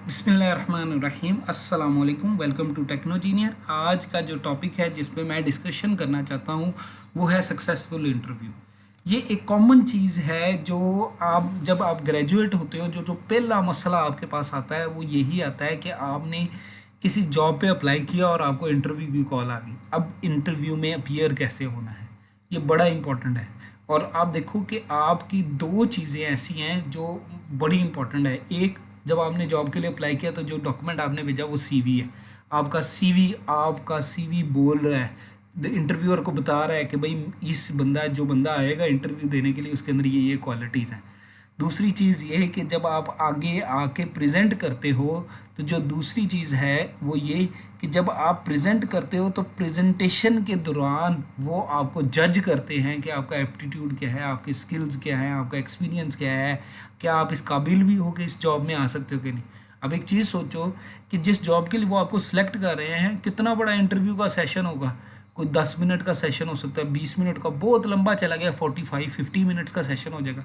बिस्मिल्लाहिर्रहमानिर्रहीम अस्सलाम वालेकुम। वेलकम टू टेक्नोजीनियर। आज का जो टॉपिक है जिस पे मैं डिस्कशन करना चाहता हूँ वो है सक्सेसफुल इंटरव्यू। ये एक कॉमन चीज़ है जो आप जब आप ग्रेजुएट होते हो जो जो पहला मसला आपके पास आता है वो यही आता है कि आपने किसी जॉब पे अप्लाई किया और आपको इंटरव्यू की कॉल आ गई। अब इंटरव्यू में अपीयर कैसे होना है ये बड़ा इंपॉर्टेंट है। और आप देखो कि आपकी दो चीज़ें ऐसी हैं जो बड़ी इंपॉर्टेंट है। एक, जब आपने जॉब के लिए अप्लाई किया तो जो डॉक्यूमेंट आपने भेजा वो सीवी है। आपका सीवी बोल रहा है, इंटरव्यूअर को बता रहा है कि भाई इस जो बंदा आएगा इंटरव्यू देने के लिए उसके अंदर ये क्वालिटीज़ हैं। दूसरी चीज़ ये है कि जब आप आगे आके प्रेजेंट करते हो तो जो दूसरी चीज़ है वो ये कि जब आप प्रेजेंट करते हो तो प्रेजेंटेशन के दौरान वो आपको जज करते हैं कि आपका एप्टीट्यूड क्या है, आपके स्किल्स क्या हैं, आपका एक्सपीरियंस क्या है, क्या आप इस काबिल भी हो कि इस जॉब में आ सकते हो कि नहीं। अब एक चीज़ सोचो कि जिस जॉब के लिए वो आपको सिलेक्ट कर रहे हैं कितना बड़ा इंटरव्यू का सेशन होगा। कोई 10 मिनट का सेशन हो सकता है, 20 मिनट का, बहुत लंबा चला गया 45-50 मिनट्स का सेशन हो जाएगा।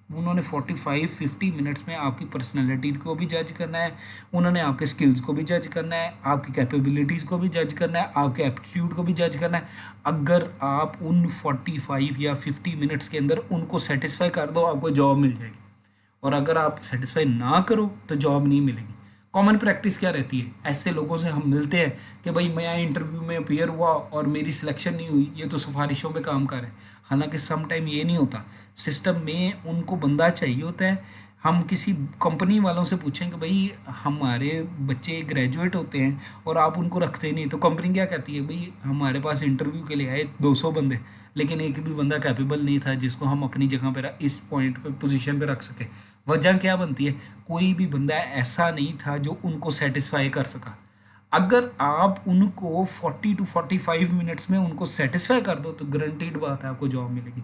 उन्होंने 45-50 मिनट्स में आपकी पर्सनैलिटी को भी जज करना है, उन्होंने आपके स्किल्स को भी जज करना है, आपकी कैपेबिलिटीज़ को भी जज करना है, आपके एप्टीट्यूड को भी जज करना है। अगर आप उन 45 या 50 मिनट्स के अंदर उनको सेटिस्फाई कर दो आपको जॉब मिल जाएगी, और अगर आप सेटिस्फाई ना करो तो जॉब नहीं मिलेगी। कॉमन प्रैक्टिस क्या रहती है, ऐसे लोगों से हम मिलते हैं कि भाई मैं इंटरव्यू में अपियर हुआ और मेरी सिलेक्शन नहीं हुई, ये तो सिफारिशों पे काम कर रहे हैं। हालांकि सम टाइम ये नहीं होता, सिस्टम में उनको बंदा चाहिए होता है। हम किसी कंपनी वालों से पूछें कि भाई हमारे बच्चे ग्रेजुएट होते हैं और आप उनको रखते नहीं, तो कंपनी क्या कहती है, भाई हमारे पास इंटरव्यू के लिए आए 200 बंदे लेकिन एक भी बंदा कैपेबल नहीं था जिसको हम अपनी जगह पर इस पॉइंट पे पोजीशन पे रख सके। वजह क्या बनती है, कोई भी बंदा ऐसा नहीं था जो उनको सेटिस्फाई कर सका। अगर आप उनको 40 to 45 मिनट्स में उनको सेटिस्फाई कर दो तो गारंटीड बात है आपको जॉब मिलेगी।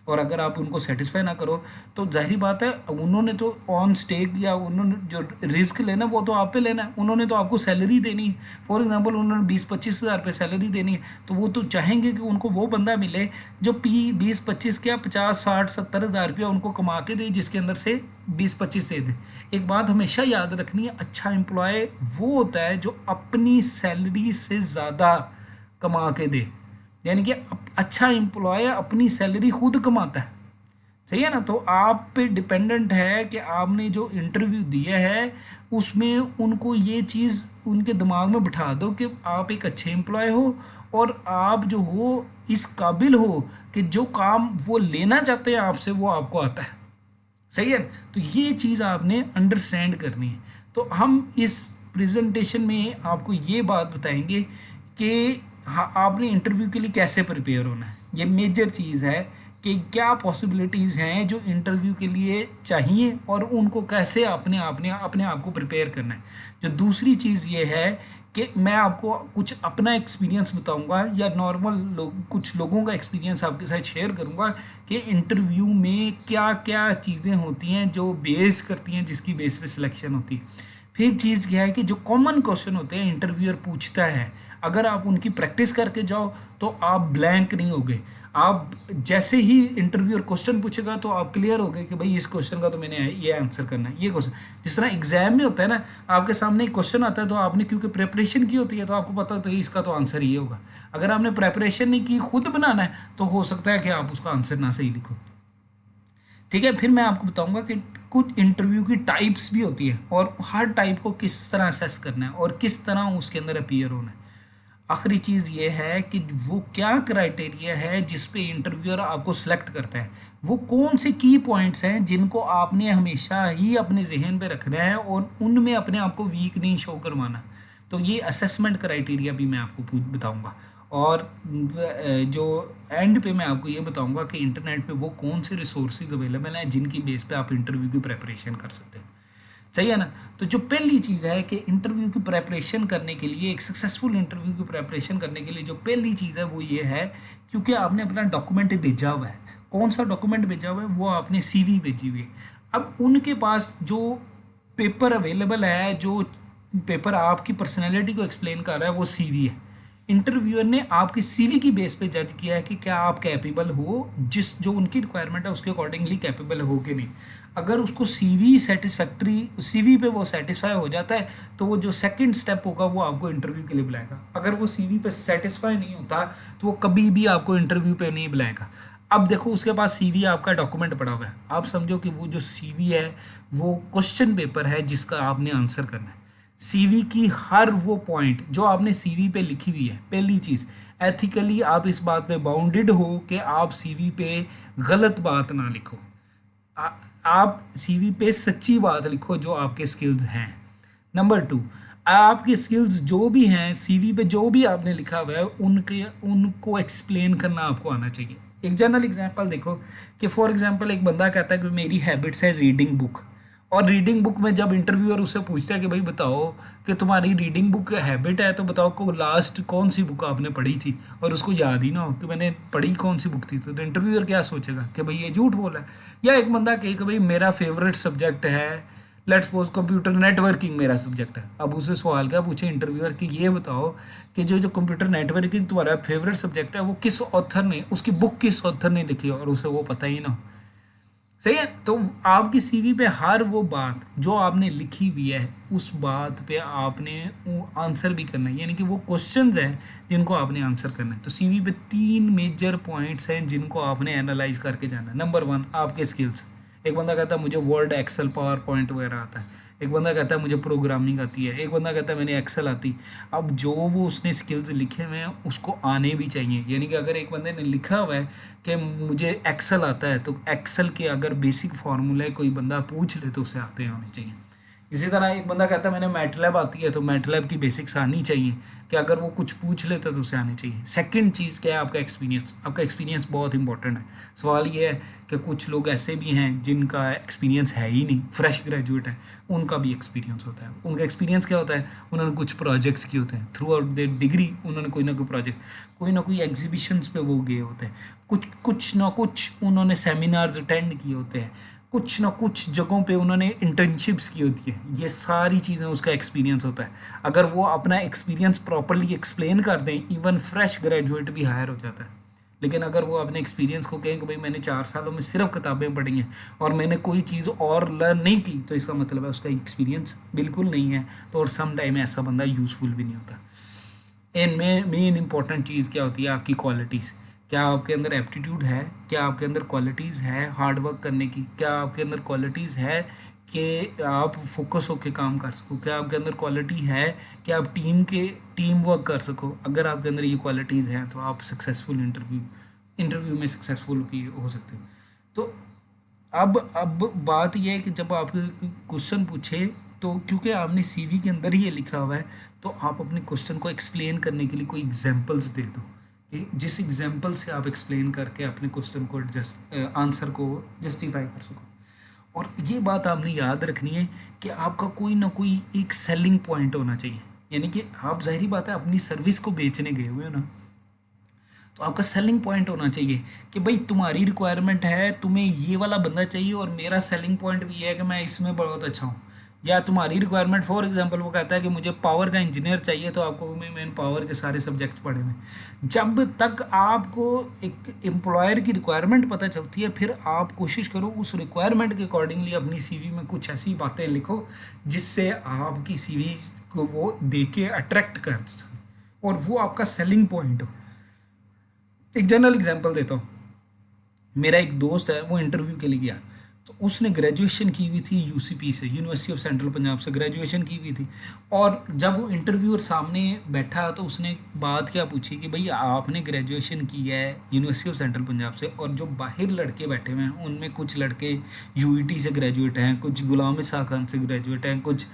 और अगर आप उनको सेटिस्फाई ना करो तो जाहिर बात है उन्होंने तो ऑन स्टेक या उन्होंने जो रिस्क लेना वो तो आप पे लेना है। उन्होंने तो आपको सैलरी देनी है, फॉर एग्जांपल उन्होंने 20-25 हज़ार पे सैलरी देनी है, तो वो तो चाहेंगे कि उनको वो बंदा मिले जो 20-25 क्या 50-60-70 हज़ार रुपया उनको कमा के दे, जिसके अंदर से 20-25 से दे। एक बात हमेशा याद रखनी है, अच्छा एम्प्लॉय वो होता है जो अपनी सैलरी से ज़्यादा कमा के दे। यानी कि अच्छा एम्प्लॉय अपनी सैलरी खुद कमाता है, सही है ना। तो आप पे डिपेंडेंट है कि आपने जो इंटरव्यू दिया है उसमें उनको ये चीज़ उनके दिमाग में बिठा दो कि आप एक अच्छे एम्प्लॉय हो और आप जो हो इस काबिल हो कि जो काम वो लेना चाहते हैं आपसे वो आपको आता है, सही है। तो ये चीज़ आपने अंडरस्टैंड करनी है। तो हम इस प्रेजेंटेशन में आपको ये बात बताएंगे कि हाँ आपने इंटरव्यू के लिए कैसे प्रिपेयर होना है। ये मेजर चीज़ है कि क्या पॉसिबिलिटीज़ हैं जो इंटरव्यू के लिए चाहिए और उनको कैसे अपने आप को प्रिपेयर करना है। जो दूसरी चीज़ ये है कि मैं आपको कुछ अपना एक्सपीरियंस बताऊंगा या नॉर्मल कुछ लोगों का एक्सपीरियंस आपके साथ शेयर करूंगा कि इंटरव्यू में क्या क्या चीज़ें होती हैं जो बेस करती हैं जिसकी बेस पे सिलेक्शन होती है। फिर चीज़ क्या है कि जो कॉमन क्वेश्चन होते हैं इंटरव्यूअर पूछता है, अगर आप उनकी प्रैक्टिस करके जाओ तो आप ब्लैंक नहीं होगे। आप जैसे ही इंटरव्यूअर क्वेश्चन पूछेगा तो आप क्लियर हो गए कि भाई इस क्वेश्चन का तो मैंने ये आंसर करना है। ये क्वेश्चन जिस तरह एग्जाम में होता है ना, आपके सामने एक क्वेश्चन आता है तो आपने क्योंकि प्रेपरेशन की होती है तो आपको पता होता है इसका तो आंसर ये होगा। अगर आपने प्रेपरेशन नहीं की, खुद बनाना है, तो हो सकता है कि आप उसका आंसर ना सही लिखो। ठीक है, फिर मैं आपको बताऊंगा कि कुछ इंटरव्यू की टाइप्स भी होती है और हर टाइप को किस तरह असेस करना है और किस तरह उसके अंदर अपीयर होना है। आखिरी चीज़ ये है कि वो क्या क्राइटेरिया है जिस पे इंटरव्यूअर आपको सिलेक्ट करता है, वो कौन से की पॉइंट्स हैं जिनको आपने हमेशा ही अपने जहन पे रखना है और उनमें अपने आप को वीक नहीं शो करवाना। तो ये असेसमेंट क्राइटेरिया भी मैं आपको बताऊंगा। और जो एंड पे मैं आपको ये बताऊंगा कि इंटरनेट पे वो कौन से रिसोर्सेज अवेलेबल हैं जिनकी बेस पे आप इंटरव्यू की प्रेपरेशन कर सकते हैं, सही है ना। तो जो पहली चीज़ है कि इंटरव्यू की प्रेपरेशन करने के लिए, एक सक्सेसफुल इंटरव्यू की प्रेपरेशन करने के लिए जो पहली चीज़ है वो ये है, क्योंकि आपने अपना डॉक्यूमेंट भेजा हुआ है। कौन सा डॉक्यूमेंट भेजा हुआ है, वो आपने सीवी भेजी हुई है। अब उनके पास जो पेपर अवेलेबल है, जो पेपर आपकी पर्सनैलिटी को एक्सप्लेन कर रहा है वो सीवी है। इंटरव्यूअर ने आपकी सीवी की बेस पे जज किया है कि क्या आप कैपेबल हो, जिस जो उनकी रिक्वायरमेंट है उसके अकॉर्डिंगली कैपेबल हो कि नहीं। अगर उसको सीवी सेटिस्फैक्ट्री, सीवी पे वो सेटिस्फाई हो जाता है तो वो जो सेकंड स्टेप होगा वो आपको इंटरव्यू के लिए बुलाएगा। अगर वो सीवी पे सेटिस्फाई नहीं होता तो वो कभी भी आपको इंटरव्यू पे नहीं बुलाएगा। अब देखो उसके पास सीवी आपका डॉक्यूमेंट पड़ा हुआ है, आप समझो कि वो जो सीवी है वो क्वेश्चन पेपर है जिसका आपने आंसर करना है। सीवी की हर वो पॉइंट जो आपने सीवी पे लिखी हुई है, पहली चीज़ एथिकली आप इस बात पे बाउंडेड हो कि आप सीवी पे गलत बात ना लिखो। आ, आप सीवी पे सच्ची बात लिखो जो आपके स्किल्स हैं। नंबर टू, आपके स्किल्स जो भी हैं सीवी पे जो भी आपने लिखा हुआ है उनके उनको एक्सप्लेन करना आपको आना चाहिए। एक जनरल एग्जांपल देखो कि फॉर एग्जांपल एक बंदा कहता है कि मेरी हैबिट्स है रीडिंग बुक, और रीडिंग बुक में जब इंटरव्यूअर उससे पूछता है कि भाई बताओ कि तुम्हारी रीडिंग बुक हैबिट है तो बताओ को लास्ट कौन सी बुक आपने पढ़ी थी, और उसको याद ही ना हो कि मैंने पढ़ी कौन सी बुक थी, तो इंटरव्यूअर क्या सोचेगा कि भाई ये झूठ बोला है। या एक बंदा कहे कि भाई मेरा फेवरेट सब्जेक्ट है लेट्स सपोज कंप्यूटर नेटवर्किंग मेरा सब्जेक्ट है, अब उसे सवाल क्या पूछे इंटरव्यूअर कि ये बताओ कि जो जो कंप्यूटर नेटवर्किंग तुम्हारा फेवरेट सब्जेक्ट है वो किस ऑथर ने, उसकी बुक किस ऑथर ने लिखी है, और उसे वो पता ही ना हो। सही है, तो आपकी सीवी पे हर वो बात जो आपने लिखी हुई है उस बात पे आपने आंसर भी करना है, यानी कि वो क्वेश्चंस हैं जिनको आपने आंसर करना है। तो सीवी पे 3 मेजर पॉइंट्स हैं जिनको आपने एनालाइज करके जाना है। नंबर 1 आपके स्किल्स, एक बंदा कहता है मुझे वर्ड एक्सेल पावर पॉइंट वगैरह आता है, एक बंदा कहता है मुझे प्रोग्रामिंग आती है, एक बंदा कहता है मैंने एक्सेल आती। अब जो वो उसने स्किल्स लिखे हुए हैं उसको आने भी चाहिए, यानी कि अगर एक बंदे ने लिखा हुआ है कि मुझे एक्सेल आता है तो एक्सेल के अगर बेसिक फार्मूले कोई बंदा पूछ ले तो उसे आते होने चाहिए। इसी तरह एक बंदा कहता है मैंने मैटलैब आती है तो मैटलैब की बेसिक्स आनी चाहिए, कि अगर वो कुछ पूछ लेता तो उसे आनी चाहिए। सेकंड चीज़ क्या है, आपका एक्सपीरियंस। आपका एक्सपीरियंस बहुत इंपॉर्टेंट है। सवाल ये है कि कुछ लोग ऐसे भी हैं जिनका एक्सपीरियंस है ही नहीं, फ्रेश ग्रेजुएट है, उनका भी एक्सपीरियंस होता है। उनका एक्सपीरियंस क्या होता है, उन्होंने कुछ प्रोजेक्ट्स किए होते हैं थ्रू आउट देयर डिग्री, उन्होंने कोई ना कोई प्रोजेक्ट, कोई ना कोई एग्जीबिशंस पे वो गए होते हैं, कुछ ना कुछ उन्होंने सेमिनार्स अटेंड किए होते हैं, कुछ ना कुछ जगहों पे उन्होंने इंटर्नशिप्स की होती है। ये सारी चीज़ें उसका एक्सपीरियंस होता है। अगर वो अपना एक्सपीरियंस प्रॉपरली एक्सप्लेन कर दें इवन फ्रेश ग्रेजुएट भी हायर हो जाता है। लेकिन अगर वो अपने एक्सपीरियंस को कहें कि भाई मैंने 4 सालों में सिर्फ किताबें पढ़ी हैं और मैंने कोई चीज़ और लर्न नहीं की, तो इसका मतलब है उसका एक्सपीरियंस बिल्कुल नहीं है, तो और सम टाइम ऐसा बंदा यूज़फुल भी नहीं होता। एंड मेन इंपॉर्टेंट चीज़ क्या होती है, आपकी क्वालिटीज़। क्या आपके अंदर एप्टीट्यूड है, क्या आपके अंदर क्वालिटीज़ है हार्ड वर्क करने की, क्या आपके अंदर क्वालिटीज़ है कि आप फोकस होकर काम कर सको, क्या आपके अंदर क्वालिटी है कि आप टीम वर्क कर सको। अगर आपके अंदर ये क्वालिटीज़ हैं तो आप सक्सेसफुल इंटरव्यू में सक्सेसफुल भी हो सकते हो। तो अब बात यह है कि जब आप क्वेश्चन पूछे तो क्योंकि आपने सीवी के अंदर ही ये लिखा हुआ है तो आप अपने क्वेश्चन को एक्सप्लेन करने के लिए कोई एग्जांपल्स दे दो कि जिस एग्जांपल से आप एक्सप्लेन करके अपने क्वेश्चन को आंसर को जस्टिफाई कर सको। और ये बात आपने याद रखनी है कि आपका कोई ना कोई एक सेलिंग पॉइंट होना चाहिए, यानी कि आप जाहिर बात है अपनी सर्विस को बेचने गए हुए हो ना, तो आपका सेलिंग पॉइंट होना चाहिए कि भाई तुम्हारी रिक्वायरमेंट है तुम्हें ये वाला बंदा चाहिए और मेरा सेलिंग पॉइंट भी ये है कि मैं इसमें बहुत अच्छा हूँ। या तुम्हारी रिक्वायरमेंट फॉर एग्जांपल वो कहता है कि मुझे पावर का इंजीनियर चाहिए, तो आपको मैंने पावर के सारे सब्जेक्ट्स पढ़े हुए हैं। जब तक आपको एक एम्प्लॉयर की रिक्वायरमेंट पता चलती है फिर आप कोशिश करो उस रिक्वायरमेंट के अकॉर्डिंगली अपनी सीवी में कुछ ऐसी बातें लिखो जिससे आपकी सीवी को वो दे के अट्रैक्ट कर सके और वो आपका सेलिंग पॉइंट हो। एक जनरल एग्जांपल देता हूँ, मेरा एक दोस्त है वो इंटरव्यू के लिए गया, तो उसने ग्रेजुएशन की हुई थी यूसीपी से, यूनिवर्सिटी ऑफ सेंट्रल पंजाब से ग्रेजुएशन की हुई थी। और जब वो इंटरव्यूअर सामने बैठा तो उसने बात क्या पूछी कि भाई आपने ग्रेजुएशन की है यूनिवर्सिटी ऑफ सेंट्रल पंजाब से, और जो बाहर लड़के बैठे हुए हैं उनमें कुछ लड़के यूईटी से ग्रेजुएट हैं, कुछ गुलाम इसाक खान से ग्रेजुएट हैं, कुछ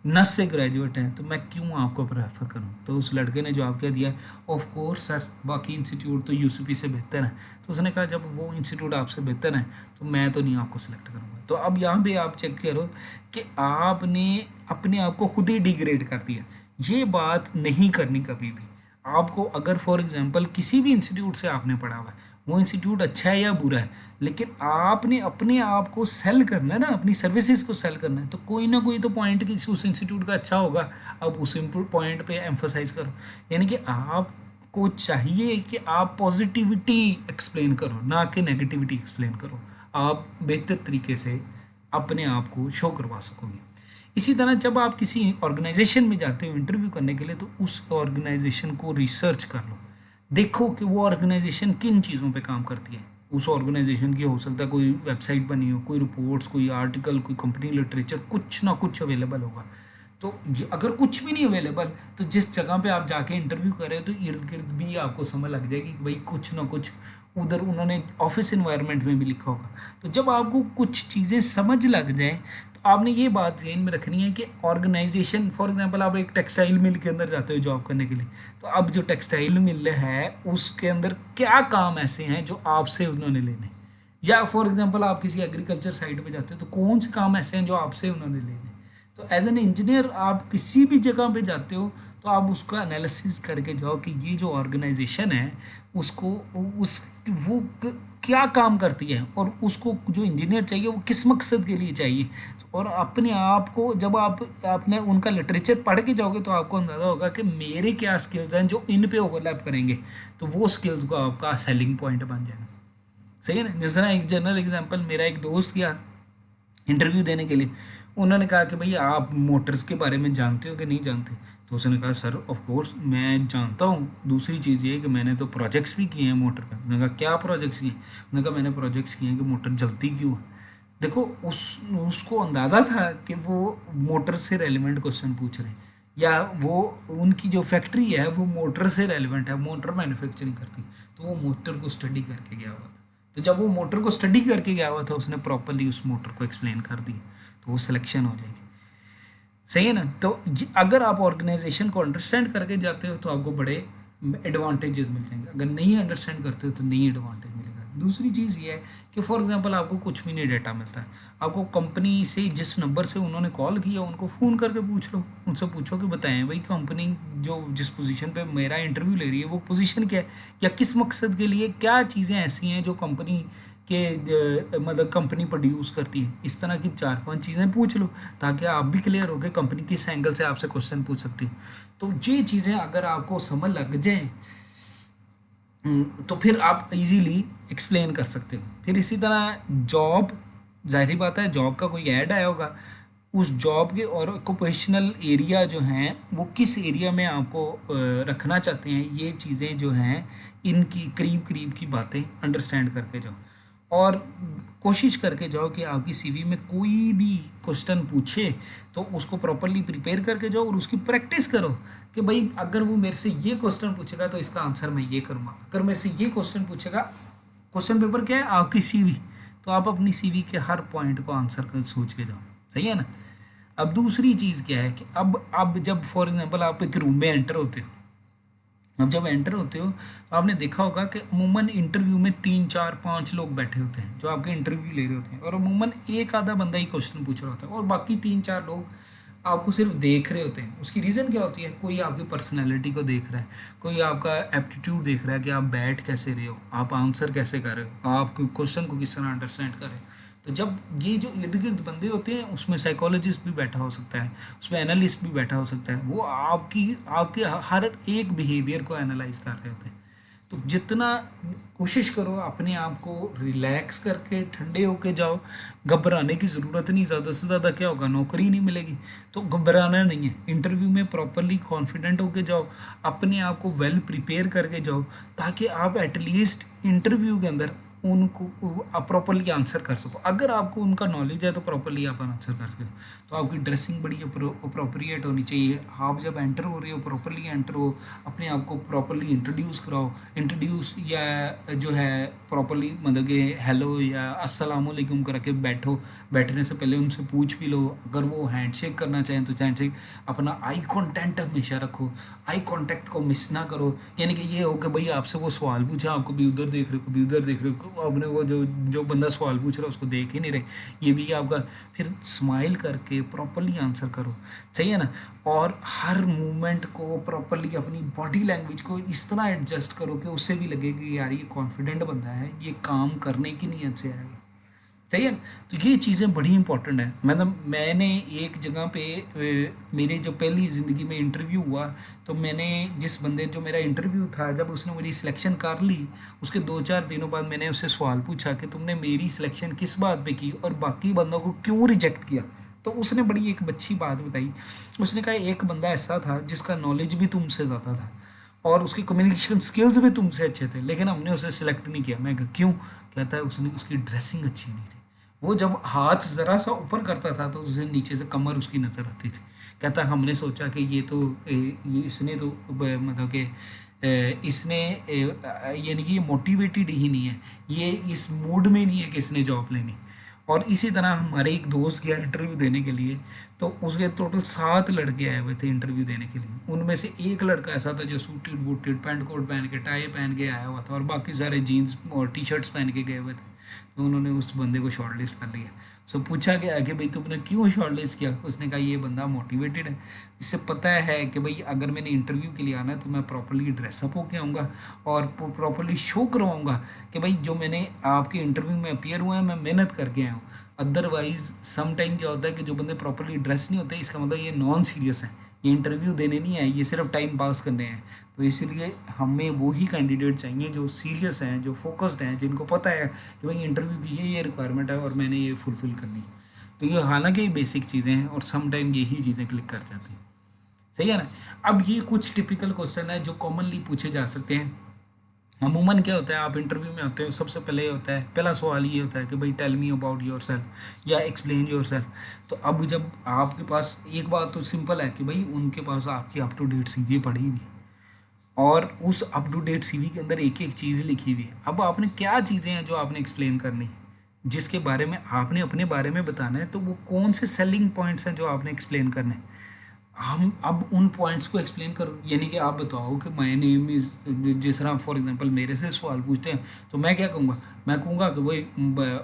नस से ग्रेजुएट हैं, तो मैं क्यों आपको प्रेफर करूं। तो उस लड़के ने जवाब क्या दिया, ऑफ कोर्स सर बाकी इंस्टीट्यूट तो यूसीपी से बेहतर है। तो उसने कहा जब वो इंस्टीट्यूट आपसे बेहतर है तो मैं तो नहीं आपको सिलेक्ट करूँगा। तो अब यहाँ पे आप चेक करो कि आपने अपने आप को खुद ही डिग्रेड कर दिया। ये बात नहीं करनी कभी भी। आपको अगर फॉर एग्जांपल किसी भी इंस्टीट्यूट से आपने पढ़ा हुआ है, वो इंस्टीट्यूट अच्छा है या बुरा है, लेकिन आपने अपने आप को सेल करना है ना, अपनी सर्विसेज को सेल करना है, तो कोई ना कोई तो पॉइंट किसी उस इंस्टीट्यूट का अच्छा होगा। अब उस पॉइंट पे एम्फोसाइज करो, यानी कि आपको चाहिए कि आप पॉजिटिविटी एक्सप्लेन करो ना कि नेगेटिविटी एक्सप्लेन करो। आप बेहतर तरीके से अपने आप को शो करवा सकोगे। इसी तरह जब आप किसी ऑर्गेनाइजेशन में जाते हो इंटरव्यू करने के लिए, तो उस ऑर्गेनाइजेशन को रिसर्च कर लो, देखो कि वो ऑर्गेनाइजेशन किन चीज़ों पे काम करती है। उस ऑर्गेनाइजेशन की हो सकता है कोई वेबसाइट बनी हो, कोई रिपोर्ट्स, कोई आर्टिकल, कोई कंपनी लिटरेचर, कुछ ना कुछ अवेलेबल होगा। तो अगर कुछ भी नहीं अवेलेबल, तो जिस जगह पे आप जाके इंटरव्यू कर रहे हो, तो इर्द गिर्द भी आपको समझ लग जाएगी कि भाई कुछ ना कुछ उधर उन्होंने ऑफिस इन्वायरमेंट में भी लिखा होगा। तो जब आपको कुछ चीज़ें समझ लग जाएं, तो आपने ये बात ज़हन में रखनी है कि ऑर्गेनाइजेशन, फॉर एग्जांपल आप एक टेक्सटाइल मिल के अंदर जाते हो जॉब करने के लिए, तो अब जो टेक्सटाइल मिल है उसके अंदर क्या काम ऐसे हैं जो आपसे उन्होंने लेने हैं। या फॉर एग्जांपल आप किसी एग्रीकल्चर साइट पे जाते हो, तो कौन से काम ऐसे हैं जो आपसे उन्होंने लेने हैं। तो एज एन इंजीनियर आप किसी भी जगह पे जाते हो, तो आप उसका एनालिसिस करके जाओ कि ये जो ऑर्गेनाइजेशन है उसको उस वो क्या काम करती है, और उसको जो इंजीनियर चाहिए वो किस मकसद के लिए चाहिए। और अपने आप को जब आप आपने उनका लिटरेचर पढ़ के जाओगे, तो आपको अंदाज़ा होगा कि मेरे क्या स्किल्स हैं जो इन पे ओवरलैप करेंगे, तो वो स्किल्स को आपका सेलिंग पॉइंट बन जाएगा। सही है ना। जिस तरह एक जनरल एग्जांपल, मेरा एक दोस्त गया इंटरव्यू देने के लिए, उन्होंने कहा कि भई आप मोटर्स के बारे में जानते हो कि नहीं जानते? तो उसने कहा सर ऑफ कोर्स मैं जानता हूँ, दूसरी चीज़ ये है कि मैंने तो प्रोजेक्ट्स भी किए हैं मोटर पे। मैंने कहा क्या प्रोजेक्ट्स किए? उन्होंने कहा मैंने प्रोजेक्ट्स किए हैं कि मोटर जलती क्यों है। देखो उसको अंदाज़ा था कि वो मोटर से रेलिवेंट क्वेश्चन पूछ रहे हैं, या वो उनकी जो फैक्ट्री है वो मोटर से रेलिवेंट है, मोटर मैन्युफैक्चरिंग करती, तो वो मोटर को स्टडी करके गया हुआ था। तो जब वो मोटर को स्टडी करके गया हुआ था, उसने प्रॉपरली उस मोटर को एक्सप्लेन कर दी, तो वो सिलेक्शन हो जाएगी। सही है ना। तो अगर आप ऑर्गेनाइजेशन को अंडरस्टैंड करके जाते हो, तो आपको बड़े एडवांटेजेस मिल जाएंगे। अगर नहीं अंडरस्टैंड करते हो, तो नहीं एडवांटेज मिलेगा। दूसरी चीज़ ये है कि फॉर एग्जांपल आपको कुछ भी नहीं डेटा मिलता है, आपको कंपनी से जिस नंबर से उन्होंने कॉल किया उनको फ़ोन करके पूछ लो, उनसे पूछो कि बताएं भाई कंपनी जो जिस पोजीशन पे मेरा इंटरव्यू ले रही है वो पोजीशन क्या है, या किस मकसद के लिए, क्या चीज़ें ऐसी हैं जो कंपनी के मतलब कंपनी प्रोड्यूस करती है। इस तरह की 4-5 चीज़ें पूछ लो, ताकि आप भी क्लियर हो कि कंपनी किस एंगल से आपसे क्वेश्चन पूछ सकती है। तो ये चीज़ें अगर आपको समझ लग जाएँ, तो फिर आप इजीली एक्सप्लेन कर सकते हो। फिर इसी तरह जॉब, जाहिर ही बात है जॉब का कोई ऐड आया होगा, उस जॉब के और ऑक्यूपेशनल एरिया जो हैं वो किस एरिया में आपको रखना चाहते हैं, ये चीज़ें जो हैं इनकी करीब करीब की बातें अंडरस्टैंड करके जाओ। और कोशिश करके जाओ कि आपकी सीवी में कोई भी क्वेश्चन पूछे तो उसको प्रॉपरली प्रिपेयर करके जाओ, और उसकी प्रैक्टिस करो कि भाई अगर वो मेरे से ये क्वेश्चन पूछेगा तो इसका आंसर मैं ये करूँगा। अगर मेरे से ये क्वेश्चन पूछेगा, क्वेश्चन पेपर क्या है आपकी सीवी, तो आप अपनी सीवी के हर पॉइंट को आंसर कर सोच के जाओ। सही है ना। अब दूसरी चीज़ क्या है कि अब जब फॉर एग्जांपल आप एक रूम में एंटर होते हो, अब जब एंटर होते हो तो आपने देखा होगा कि अमूमन इंटरव्यू में 3-4-5 लोग बैठे होते हैं जो आपके इंटरव्यू ले रहे होते हैं, और अमूमन एक आधा बंदा ही क्वेश्चन पूछ रहा होता है, और बाकी 3-4 लोग आपको सिर्फ देख रहे होते हैं। उसकी रीज़न क्या होती है? कोई आपकी पर्सनैलिटी को देख रहा है, कोई आपका एप्टीट्यूड देख रहा है कि आप बैठ कैसे रहे हो, आप आंसर कैसे कर रहे हो, आप क्वेश्चन को किस तरह अंडरस्टैंड कर रहे हो। तो जब ये जो इर्द गिर्द बंदे होते हैं, उसमें साइकोलॉजिस्ट भी बैठा हो सकता है, उसमें एनालिस्ट भी बैठा हो सकता है, वो आपके हर एक बिहेवियर को एनालाइज कर रहे होते हैं। तो जितना कोशिश करो अपने आप को रिलैक्स करके ठंडे होके जाओ, घबराने की ज़रूरत नहीं। ज़्यादा से ज़्यादा क्या होगा, नौकरी नहीं मिलेगी, तो घबराना नहीं है। इंटरव्यू में प्रॉपरली कॉन्फिडेंट होके जाओ, अपने आप को वेल प्रिपेयर करके जाओ, ताकि आप एटलीस्ट इंटरव्यू के अंदर उनको प्रॉपरली आंसर कर सको। अगर आपको उनका नॉलेज है तो प्रॉपरली आप आंसर कर सको। तो आपकी ड्रेसिंग बड़ी अप्रोप्रिएट होनी चाहिए। आप जब एंटर हो रहे हो प्रॉपरली एंटर हो, अपने आप को प्रॉपरली इंट्रोड्यूस कराओ। इंट्रोड्यूस या जो है प्रॉपरली मतलब कि हेलो या अस्सलाम वालेकुम करके बैठो। बैठने से पहले उनसे पूछ भी लो, अगर वो हैंडशेक करना चाहें तो हैंडशेक। अपना आई कॉन्टेक्ट हमेशा रखो, आई कॉन्टेक्ट को मिस ना करो। यानी कि ये हो कि भाई आपसे वो सवाल पूछा, आप कभी उधर देख रहे हो कभी उधर देख रहे हो, आपने वो जो बंदा सवाल पूछ रहा है उसको देख ही नहीं रहे, ये भी आपका। फिर स्माइल करके प्रॉपरली आंसर करो। सही है ना। और हर मूवमेंट को प्रॉपरली अपनी बॉडी लैंग्वेज को इस तरह एडजस्ट करो कि उससे भी लगे कि यार ये कॉन्फिडेंट बंदा है, ये काम करने की नीयत से आएगा। सही है ना? तो ये चीज़ें बड़ी इंपॉर्टेंट है। मतलब मैंने एक जगह पे मेरे जो पहली ज़िंदगी में इंटरव्यू हुआ, तो मैंने जिस बंदे जो मेरा इंटरव्यू था, जब उसने मेरी सिलेक्शन कर ली, उसके 2-4 दिनों बाद मैंने उससे सवाल पूछा कि तुमने मेरी सिलेक्शन किस बात पे की और बाकी बंदों को क्यों रिजेक्ट किया? तो उसने बड़ी एक अच्छी बात बताई। उसने कहा एक बंदा ऐसा था जिसका नॉलेज भी तुमसे ज़्यादा था और उसकी कम्युनिकेशन स्किल्स भी तुमसे अच्छे थे, लेकिन हमने उसे सिलेक्ट नहीं किया। मैं कहा क्यों? कहता है उसने उसकी ड्रेसिंग अच्छी नहीं थी। वो जब हाथ ज़रा सा ऊपर करता था तो उसे नीचे से कमर उसकी नज़र आती थी। कहता हमने सोचा कि ये तो ये इसने तो मतलब कि इसने यानी कि ये मोटिवेटेड ही नहीं है, ये इस मूड में नहीं है कि इसने जॉब लेनी। और इसी तरह हमारे एक दोस्त गया इंटरव्यू देने के लिए, तो उसके टोटल 7 लड़के आए हुए थे इंटरव्यू देने के लिए। उनमें से एक लड़का ऐसा था जो सूटेड बूटेड पैंट कोट पहन के टाई पहन के आया हुआ था और बाकी सारे जीन्स और टी शर्ट्स पहन के गए हुए थे। तो उन्होंने उस बंदे को शॉर्टलिस्ट कर लिया। सो पूछा गया कि भाई तुमने क्यों शॉर्टलिस्ट किया? उसने कहा ये बंदा मोटिवेटेड है, इससे पता है कि भाई अगर मैंने इंटरव्यू के लिए आना है तो मैं प्रॉपर्ली ड्रेसअप होके आऊँगा और प्रॉपर्ली शो करवाऊँगा कि भाई जो मैंने आपके इंटरव्यू में अपीयर हुआ है मैं मेहनत करके आया हूँ। अदरवाइज सम टाइम क्या होता है कि जो बंदे प्रॉपर्ली ड्रेस नहीं होते, इसका मतलब ये नॉन सीरियस है, ये इंटरव्यू देने नहीं है, ये सिर्फ टाइम पास करने हैं। तो इसीलिए हमें वो ही कैंडिडेट चाहिए जो सीरियस हैं, जो फोकस्ड हैं, जिनको पता है कि भाई इंटरव्यू की ये रिक्वायरमेंट है और मैंने ये फुलफ़िल करनी है। तो ये हालांकि बेसिक चीज़ें हैं और सम टाइम यही चीज़ें क्लिक कर जाती हैं। सही है ना? अब ये कुछ टिपिकल क्वेश्चन है जो कॉमनली पूछे जा सकते हैं। अमूमन क्या होता है, आप इंटरव्यू में होते हो, सबसे पहले ये होता है, पहला सवाल ये होता है कि भाई tell me about yourself या एक्सप्लेन योर सेल्फ। तो अब जब आपके पास एक बात तो सिंपल है कि भाई उनके पास आपकी अप टू डेट सीवी पड़ी हुई है और उस अप टू डेट सीवी के अंदर एक एक चीज़ लिखी हुई है। अब आपने क्या चीज़ें हैं जो आपने एक्सप्लेन करनी है, जिसके बारे में आपने अपने बारे में बताना है, तो वो कौन से सेलिंग पॉइंट्स हैं जो आपने एक्सप्लेन करने हैं। हम अब उन पॉइंट्स को एक्सप्लेन करो, यानी कि आप बताओ कि माय नेम इज़, जिस तरह फॉर एग्जांपल मेरे से सवाल पूछते हैं तो मैं क्या कहूँगा? मैं कहूँगा कि भाई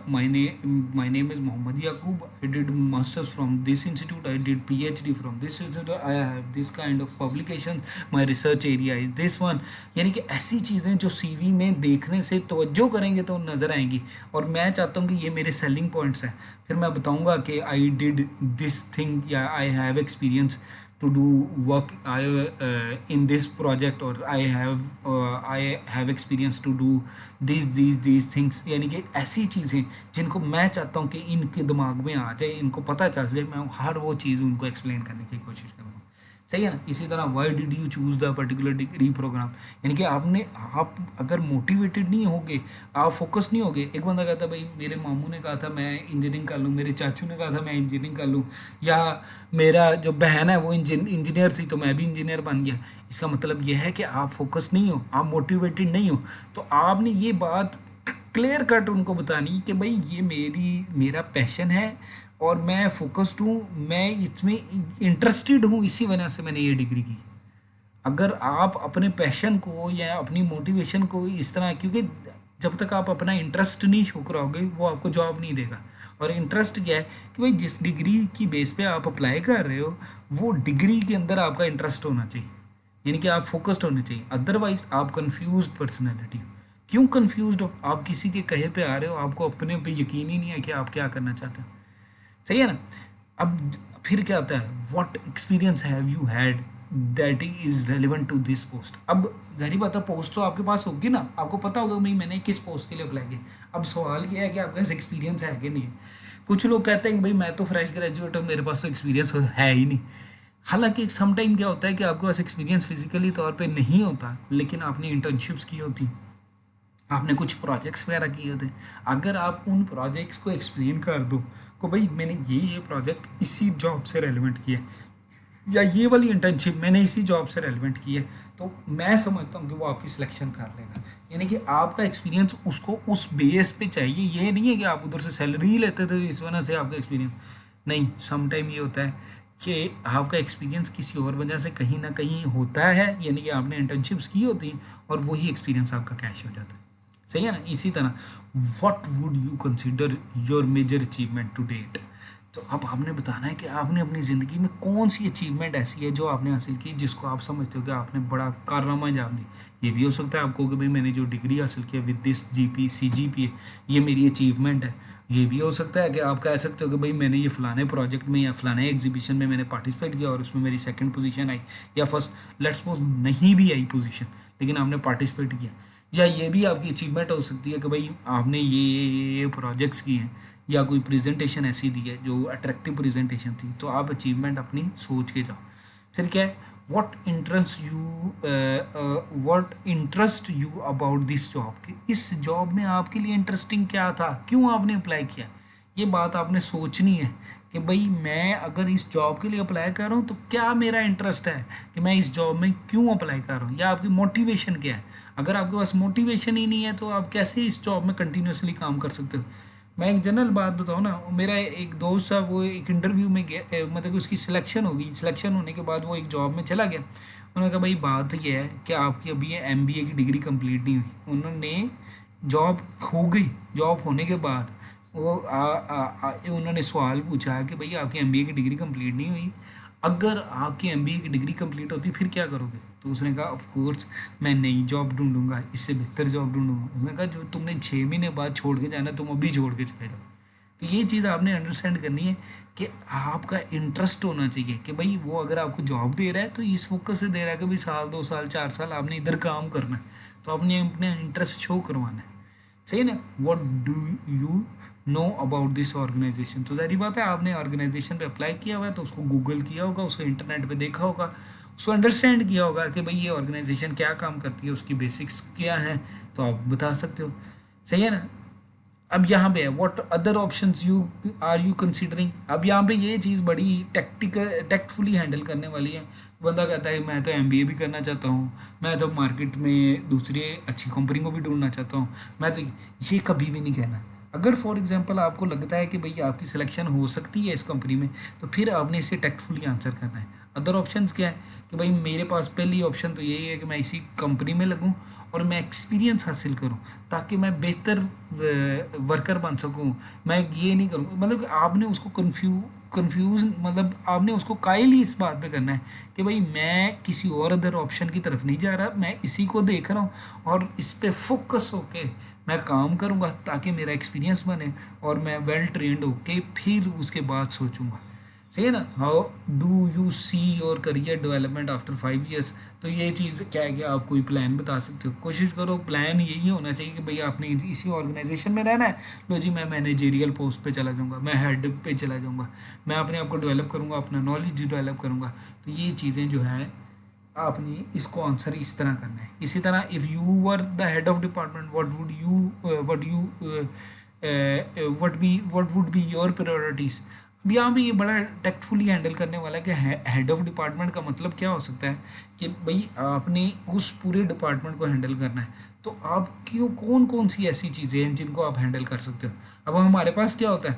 my name is Mohammad Yakub, I did masters from this institute, I did PhD from this institute, I have this kind of publication, my research area is this one. यानी कि ऐसी चीज़ें जो सीवी में देखने से तवज्जो करेंगे तो नज़र आएंगी और मैं चाहता हूँ कि ये मेरे सेलिंग पॉइंट्स हैं। फिर मैं बताऊँगा कि आई डिड दिस थिंग या I have experience to do work in this project or I have experience to do these things। यानी कि ऐसी चीज़ें जिनको मैं चाहता हूँ कि इनके दिमाग में आ जाए, इनको पता चल जाए, मैं हर वो चीज़ उनको एक्सप्लेन करने की कोशिश करूँगा। सही है ना? इसी तरह why did you choose the particular degree programme, यानी कि आप अगर मोटिवेटेड नहीं होगे, आप फोकस नहीं होगे। एक बंदा कहता है भाई मेरे मामू ने कहा था मैं इंजीनियरिंग कर लूँ, मेरे चाचू ने कहा था मैं इंजीनियरिंग कर लूँ, या मेरा जो बहन है वो इंजीनियर थी तो मैं भी इंजीनियर बन गया। इसका मतलब यह है कि आप फोकस नहीं हो, आप मोटिवेटेड नहीं हो। तो आपने ये बात क्लियर कट उनको बतानी कि भाई ये मेरा पैशन है और मैं फोकस्ड हूँ, मैं इसमें इंटरेस्टेड हूँ, इसी वजह से मैंने ये डिग्री की। अगर आप अपने पैशन को या अपनी मोटिवेशन को इस तरह, क्योंकि जब तक आप अपना इंटरेस्ट नहीं शो कराओगे वो आपको जॉब नहीं देगा। और इंटरेस्ट क्या है कि भाई जिस डिग्री की बेस पे आप अप्लाई कर रहे हो वो डिग्री के अंदर आपका इंटरेस्ट होना चाहिए, यानी कि आप फोकस्ड होने चाहिए। अदरवाइज आप कंफ्यूज्ड पर्सनैलिटी हो। क्यों कंफ्यूज्ड हो? आप किसी के कहे पे आ रहे हो, आपको अपने पे यकीन ही नहीं है कि आप क्या करना चाहते हो। सही है ना? अब फिर क्या आता है, what experience have you had that is relevant to this post. अब जाहिर बात है पोस्ट तो आपके पास होगी ना, आपको पता होगा भाई मैंने किस पोस्ट के लिए अप्लाई किया। अब सवाल ये है कि आपके पास एक्सपीरियंस है कि नहीं है। कुछ लोग कहते हैं कि भाई मैं तो फ्रेश ग्रेजुएट हूँ, मेरे पास तो एक्सपीरियंस है ही नहीं। हालांकि सम टाइम क्या होता है कि आपके पास एक्सपीरियंस फिजिकली तौर पे नहीं होता, लेकिन आपने इंटर्नशिप्स की होती, आपने कुछ प्रोजेक्ट्स वगैरह किए होते। अगर आप उन प्रोजेक्ट्स को एक्सप्लेन कर दो को भाई मैंने ये प्रोजेक्ट इसी जॉब से रेलिवेंट किया है या ये वाली इंटर्नशिप मैंने इसी जॉब से रेलिवेंट की है, तो मैं समझता हूँ कि वो आपकी सिलेक्शन कर लेगा। यानी कि आपका एक्सपीरियंस उसको उस बेस पे चाहिए। ये नहीं है कि आप उधर से सैलरी ही लेते थे इस वजह से आपका एक्सपीरियंस नहीं। सम टाइम ये होता है कि आपका एक्सपीरियंस किसी और वजह से कहीं ना कहीं होता है, यानी कि आपने इंटर्नशिप्स की होती हैं और वही एक्सपीरियंस आपका कैश हो जाता है। सही है ना? इसी तरह what would you consider your major achievement to date. तो अब आपने बताना है कि आपने अपनी ज़िंदगी में कौन सी अचीवमेंट ऐसी है जो आपने हासिल की जिसको आप समझते हो कि आपने बड़ा कारनामा अंजाम दिया। ये भी हो सकता है आपको कि भाई मैंने जो डिग्री हासिल किया विद दिस CGPA ये मेरी अचीवमेंट है। ये भी हो सकता है कि आप कह सकते हो कि भाई मैंने ये फलाने प्रोजेक्ट में या फलाने एग्जीबिशन में मैंने पार्टिसिपेट किया और उसमें मेरी सेकंड पोजीशन आई, या फर्स्ट लेट्स सपोज नहीं भी आई पोजीशन लेकिन आपने पार्टिसिपेट किया। या ये भी आपकी अचीवमेंट हो सकती है कि भाई आपने ये प्रोजेक्ट्स किए हैं या कोई प्रेजेंटेशन ऐसी दी है जो अट्रैक्टिव प्रेजेंटेशन थी, तो आप अचीवमेंट अपनी सोच के जाओ। फिर क्या है, what interest you about this job, कि इस जॉब में आपके लिए इंटरेस्टिंग क्या था, क्यों आपने अप्लाई किया। ये बात आपने सोचनी है कि भाई मैं अगर इस जॉब के लिए अप्लाई कर रहा हूँ तो क्या मेरा इंटरेस्ट है कि मैं इस जॉब में क्यों अप्लाई कर रहा हूँ, या आपकी मोटिवेशन क्या है। अगर आपके पास मोटिवेशन ही नहीं है तो आप कैसे इस जॉब में कंटिन्यूसली काम कर सकते हो। मैं एक जनरल बात बताऊँ ना, मेरा एक दोस्त था, वो एक इंटरव्यू में गया, मतलब कि उसकी सिलेक्शन होगी, सिलेक्शन होने के बाद वो एक जॉब में चला गया। उन्होंने कहा भाई बात ये है कि आपकी अभी ये एमबीए की डिग्री कंप्लीट नहीं हुई। उन्होंने जॉब हो गई, जॉब होने के बाद वो उन्होंने सवाल पूछा कि भाई आपकी एमबीए की डिग्री कंप्लीट नहीं हुई, अगर आपकी एमबीए की डिग्री कंप्लीट होती फिर क्या करोगे। तो उसने कहा ऑफ कोर्स मैं नई जॉब ढूंढूंगा, इससे बेहतर जॉब ढूंढूंगा। उसने कहा जो तुमने 6 महीने बाद छोड़ के जाना तुम अभी छोड़ के चले जाओ। तो ये चीज़ आपने अंडरस्टैंड करनी है कि आपका इंटरेस्ट होना चाहिए कि भाई वो अगर आपको जॉब दे रहा है तो इस फोकस से दे रहा है कि भाई साल 2 साल 4 साल आपने इधर काम करना है, तो आपने अपने इंटरेस्ट शो करवाना है। सही है ना। What do you know about this organisation, तो सारी बात है आपने ऑर्गेनाइजेशन पे अप्लाई किया हुआ है तो उसको गूगल किया होगा, उसको इंटरनेट पे देखा होगा, उसको अंडरस्टैंड किया होगा कि भाई ये ऑर्गेनाइजेशन क्या काम करती है, उसकी बेसिक्स क्या हैं, तो आप बता सकते हो। सही है ना। अब यहाँ पे है what other options you considering. अब यहाँ पे ये चीज़ बड़ी टैक्टफुली हैंडल करने वाली है। बंदा कहता है मैं तो एमबीए भी करना चाहता हूँ, मैं तो मार्केट में दूसरी अच्छी कंपनी को भी ढूंढना चाहता हूँ, मैं तो ये कभी भी नहीं कहना। अगर फॉर एग्जांपल आपको लगता है कि भाई आपकी सिलेक्शन हो सकती है इस कंपनी में, तो फिर आपने इसे टैक्टफुली आंसर करना है। अदर ऑप्शंस क्या है कि भाई मेरे पास पहली ऑप्शन तो यही है कि मैं इसी कंपनी में लगूँ और मैं एक्सपीरियंस हासिल करूं ताकि मैं बेहतर वर्कर बन सकूं। मैं ये नहीं करूं, मतलब आपने उसको कंफ्यूज मतलब आपने उसको कायल ही इस बात पे करना है कि भाई मैं किसी और अदर ऑप्शन की तरफ नहीं जा रहा, मैं इसी को देख रहा हूँ और इस पे फोकस होके मैं काम करूँगा ताकि मेरा एक्सपीरियंस बने और मैं वेल ट्रेंड होके फिर उसके बाद सोचूंगा। सही है ना। How do you see your career development after 5 years, तो ये चीज़ क्या है कि आप कोई प्लान बता सकते हो। कोशिश करो प्लान यही होना चाहिए कि भाई आपने इसी ऑर्गेनाइजेशन में रहना है, लो जी मैं मैनेजेरियल पोस्ट पे चला जाऊँगा, मैं हेड पे चला जाऊँगा, मैं अपने आप को डेवलप करूँगा, अपना नॉलेज डेवलप करूँगा। तो ये चीज़ें जो हैं आपने इसको आंसर इस तरह करना है। इसी तरह if you were the head of department what would be your priorities. अब यहाँ पे ये बड़ा टेक्टफुली हैंडल करने वाला है कि हेड ऑफ डिपार्टमेंट का मतलब क्या हो सकता है कि भाई आपने उस पूरे डिपार्टमेंट को हैंडल करना है, तो आप क्यों कौन कौन सी ऐसी चीज़ें हैं जिनको आप हैंडल कर सकते हो। अब हमारे पास क्या होता है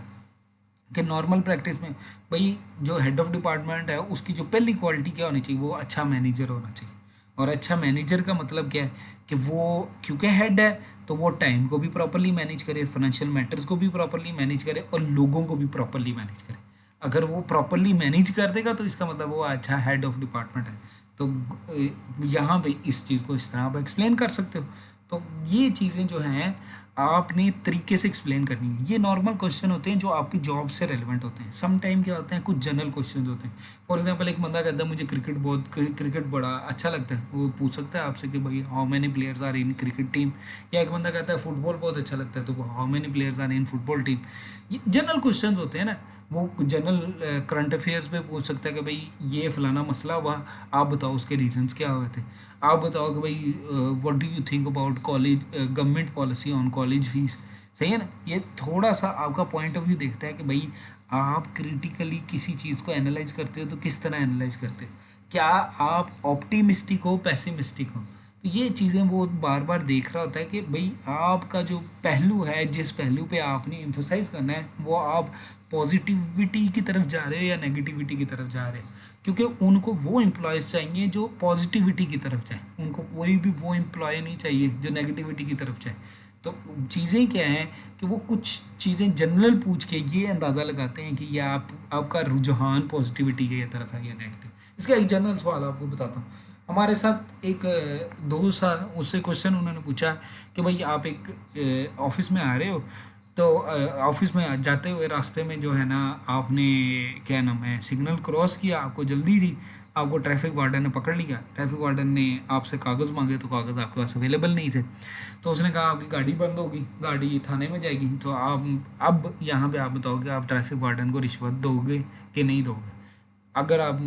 कि नॉर्मल प्रैक्टिस में भाई जो हेड ऑफ डिपार्टमेंट है उसकी जो पहली क्वालिटी क्या होनी चाहिए, वो अच्छा मैनेजर होना चाहिए। और अच्छा मैनेजर का मतलब क्या है कि वो क्योंकि हेड है तो वो टाइम को भी प्रॉपरली मैनेज करे, फाइनेंशियल मैटर्स को भी प्रॉपरली मैनेज करे और लोगों को भी प्रॉपरली मैनेज करे। अगर वो प्रॉपरली मैनेज कर देगा तो इसका मतलब वो अच्छा हेड ऑफ डिपार्टमेंट है। तो यहाँ पे इस चीज़ को इस तरह आप एक्सप्लेन कर सकते हो। तो ये चीज़ें जो हैं आपने तरीके से एक्सप्लेन करनी है। ये नॉर्मल क्वेश्चन होते हैं जो आपकी जॉब से रेलिवेंट होते हैं। सम टाइम क्या होते हैं कुछ जनरल क्वेश्चन होते हैं। फॉर एग्जांपल एक बंदा कहता है मुझे क्रिकेट बड़ा अच्छा लगता है, वो पूछ सकता है आपसे कि भाई how many players are in cricket team. या एक बंदा कहता है फुटबॉल बहुत अच्छा लगता है, तो how many players are in football team. ये जनरल क्वेश्चन होते हैं ना, वो जनरल करंट अफेयर्स पे पूछ सकता है कि भाई ये फलाना मसला हुआ, आप बताओ उसके रीजंस क्या हुए थे। आप बताओ कि भाई what do you think about college government policy on college fees. सही है ना। ये थोड़ा सा आपका पॉइंट ऑफ व्यू देखता है कि भाई आप क्रिटिकली किसी चीज़ को एनालाइज करते हो तो किस तरह एनालाइज करते हो, क्या आप ऑप्टिमिस्टिक हो पैसिमिस्टिक हो। तो ये चीज़ें वो बार बार देख रहा होता है कि भाई आपका जो पहलू है, जिस पहलू पे आपने एम्फोसाइज करना है, वो आप पॉजिटिविटी की तरफ जा रहे हो या नेगेटिविटी की तरफ जा रहे हो। क्योंकि उनको वो एम्प्लॉयज़ चाहिए जो पॉजिटिविटी की तरफ जाए, उनको कोई भी वो एम्प्लॉय नहीं चाहिए जो नेगेटिविटी की तरफ जाए। तो चीज़ें क्या हैं कि वो कुछ चीज़ें जनरल पूछ के ये अंदाज़ा लगाते हैं कि ये आपका रुझान पॉजिटिविटी की तरफ है या नेगेटिव। इसका एक जनरल सवाल आपको बताता हूँ। हमारे साथ एक दोस्त था, उससे क्वेश्चन उन्होंने पूछा कि भाई आप एक ऑफिस में आ रहे हो, तो ऑफिस में जाते हुए रास्ते में जो है ना, आपने क्या नाम है सिग्नल क्रॉस किया, आपको जल्दी थी, आपको ट्रैफिक वार्डन ने पकड़ लिया। ट्रैफिक वार्डन ने आपसे कागज़ मांगे तो कागज़ आपके पास अवेलेबल नहीं थे, तो उसने कहा आपकी गाड़ी बंद होगी, गाड़ी थाने में जाएगी। तो आप अब यहाँ पे आप बताओगे आप ट्रैफिक वार्डन को रिश्वत दोगे कि नहीं दोगे? अगर आप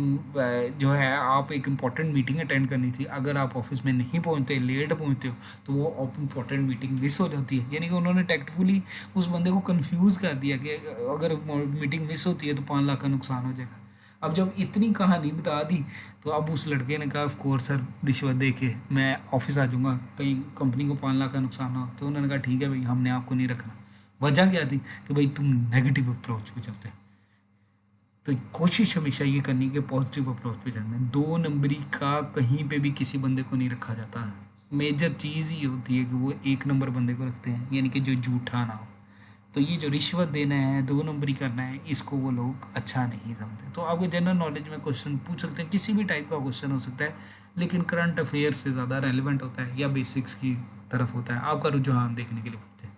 जो है आप एक इम्पॉर्टेंट मीटिंग अटेंड करनी थी, अगर आप ऑफिस में नहीं पहुंचते, लेट पहुंचते हो, तो वो इम्पॉर्टेंट मीटिंग मिस हो जाती है। यानी कि उन्होंने टैक्टफुली उस बंदे को कंफ्यूज कर दिया कि अगर मीटिंग मिस होती है तो 5 लाख का नुकसान हो जाएगा। अब जब इतनी कहानी बता दी, तो अब उस लड़के ने कहा ऑफ कोर्स सर, रिश्वत दे के मैं ऑफिस आ जाऊँगा, कहीं कंपनी को 5 लाख का नुकसान हो। तो उन्होंने कहा ठीक है भाई, हमने आपको नहीं रखना। वजह क्या थी कि भाई तुम नेगेटिव अप्रोच पे चलते। तो कोशिश हमेशा ये करनी कि पॉजिटिव अप्रोच पे चलना है। 2 नंबरी का कहीं पे भी किसी बंदे को नहीं रखा जाता है। मेजर चीज़ ये होती है कि वो 1 नंबर बंदे को रखते हैं, यानी कि जो झूठा ना हो। तो ये जो रिश्वत देना है, 2 नंबरी करना है, इसको वो लोग अच्छा नहीं समझते। तो आपको जनरल नॉलेज में क्वेश्चन पूछ सकते हैं, किसी भी टाइप का क्वेश्चन हो सकता है, लेकिन करंट अफेयर से ज़्यादा रेलिवेंट होता है या बेसिक्स की तरफ होता है, आपका रुझान देखने के लिए पूछते हैं।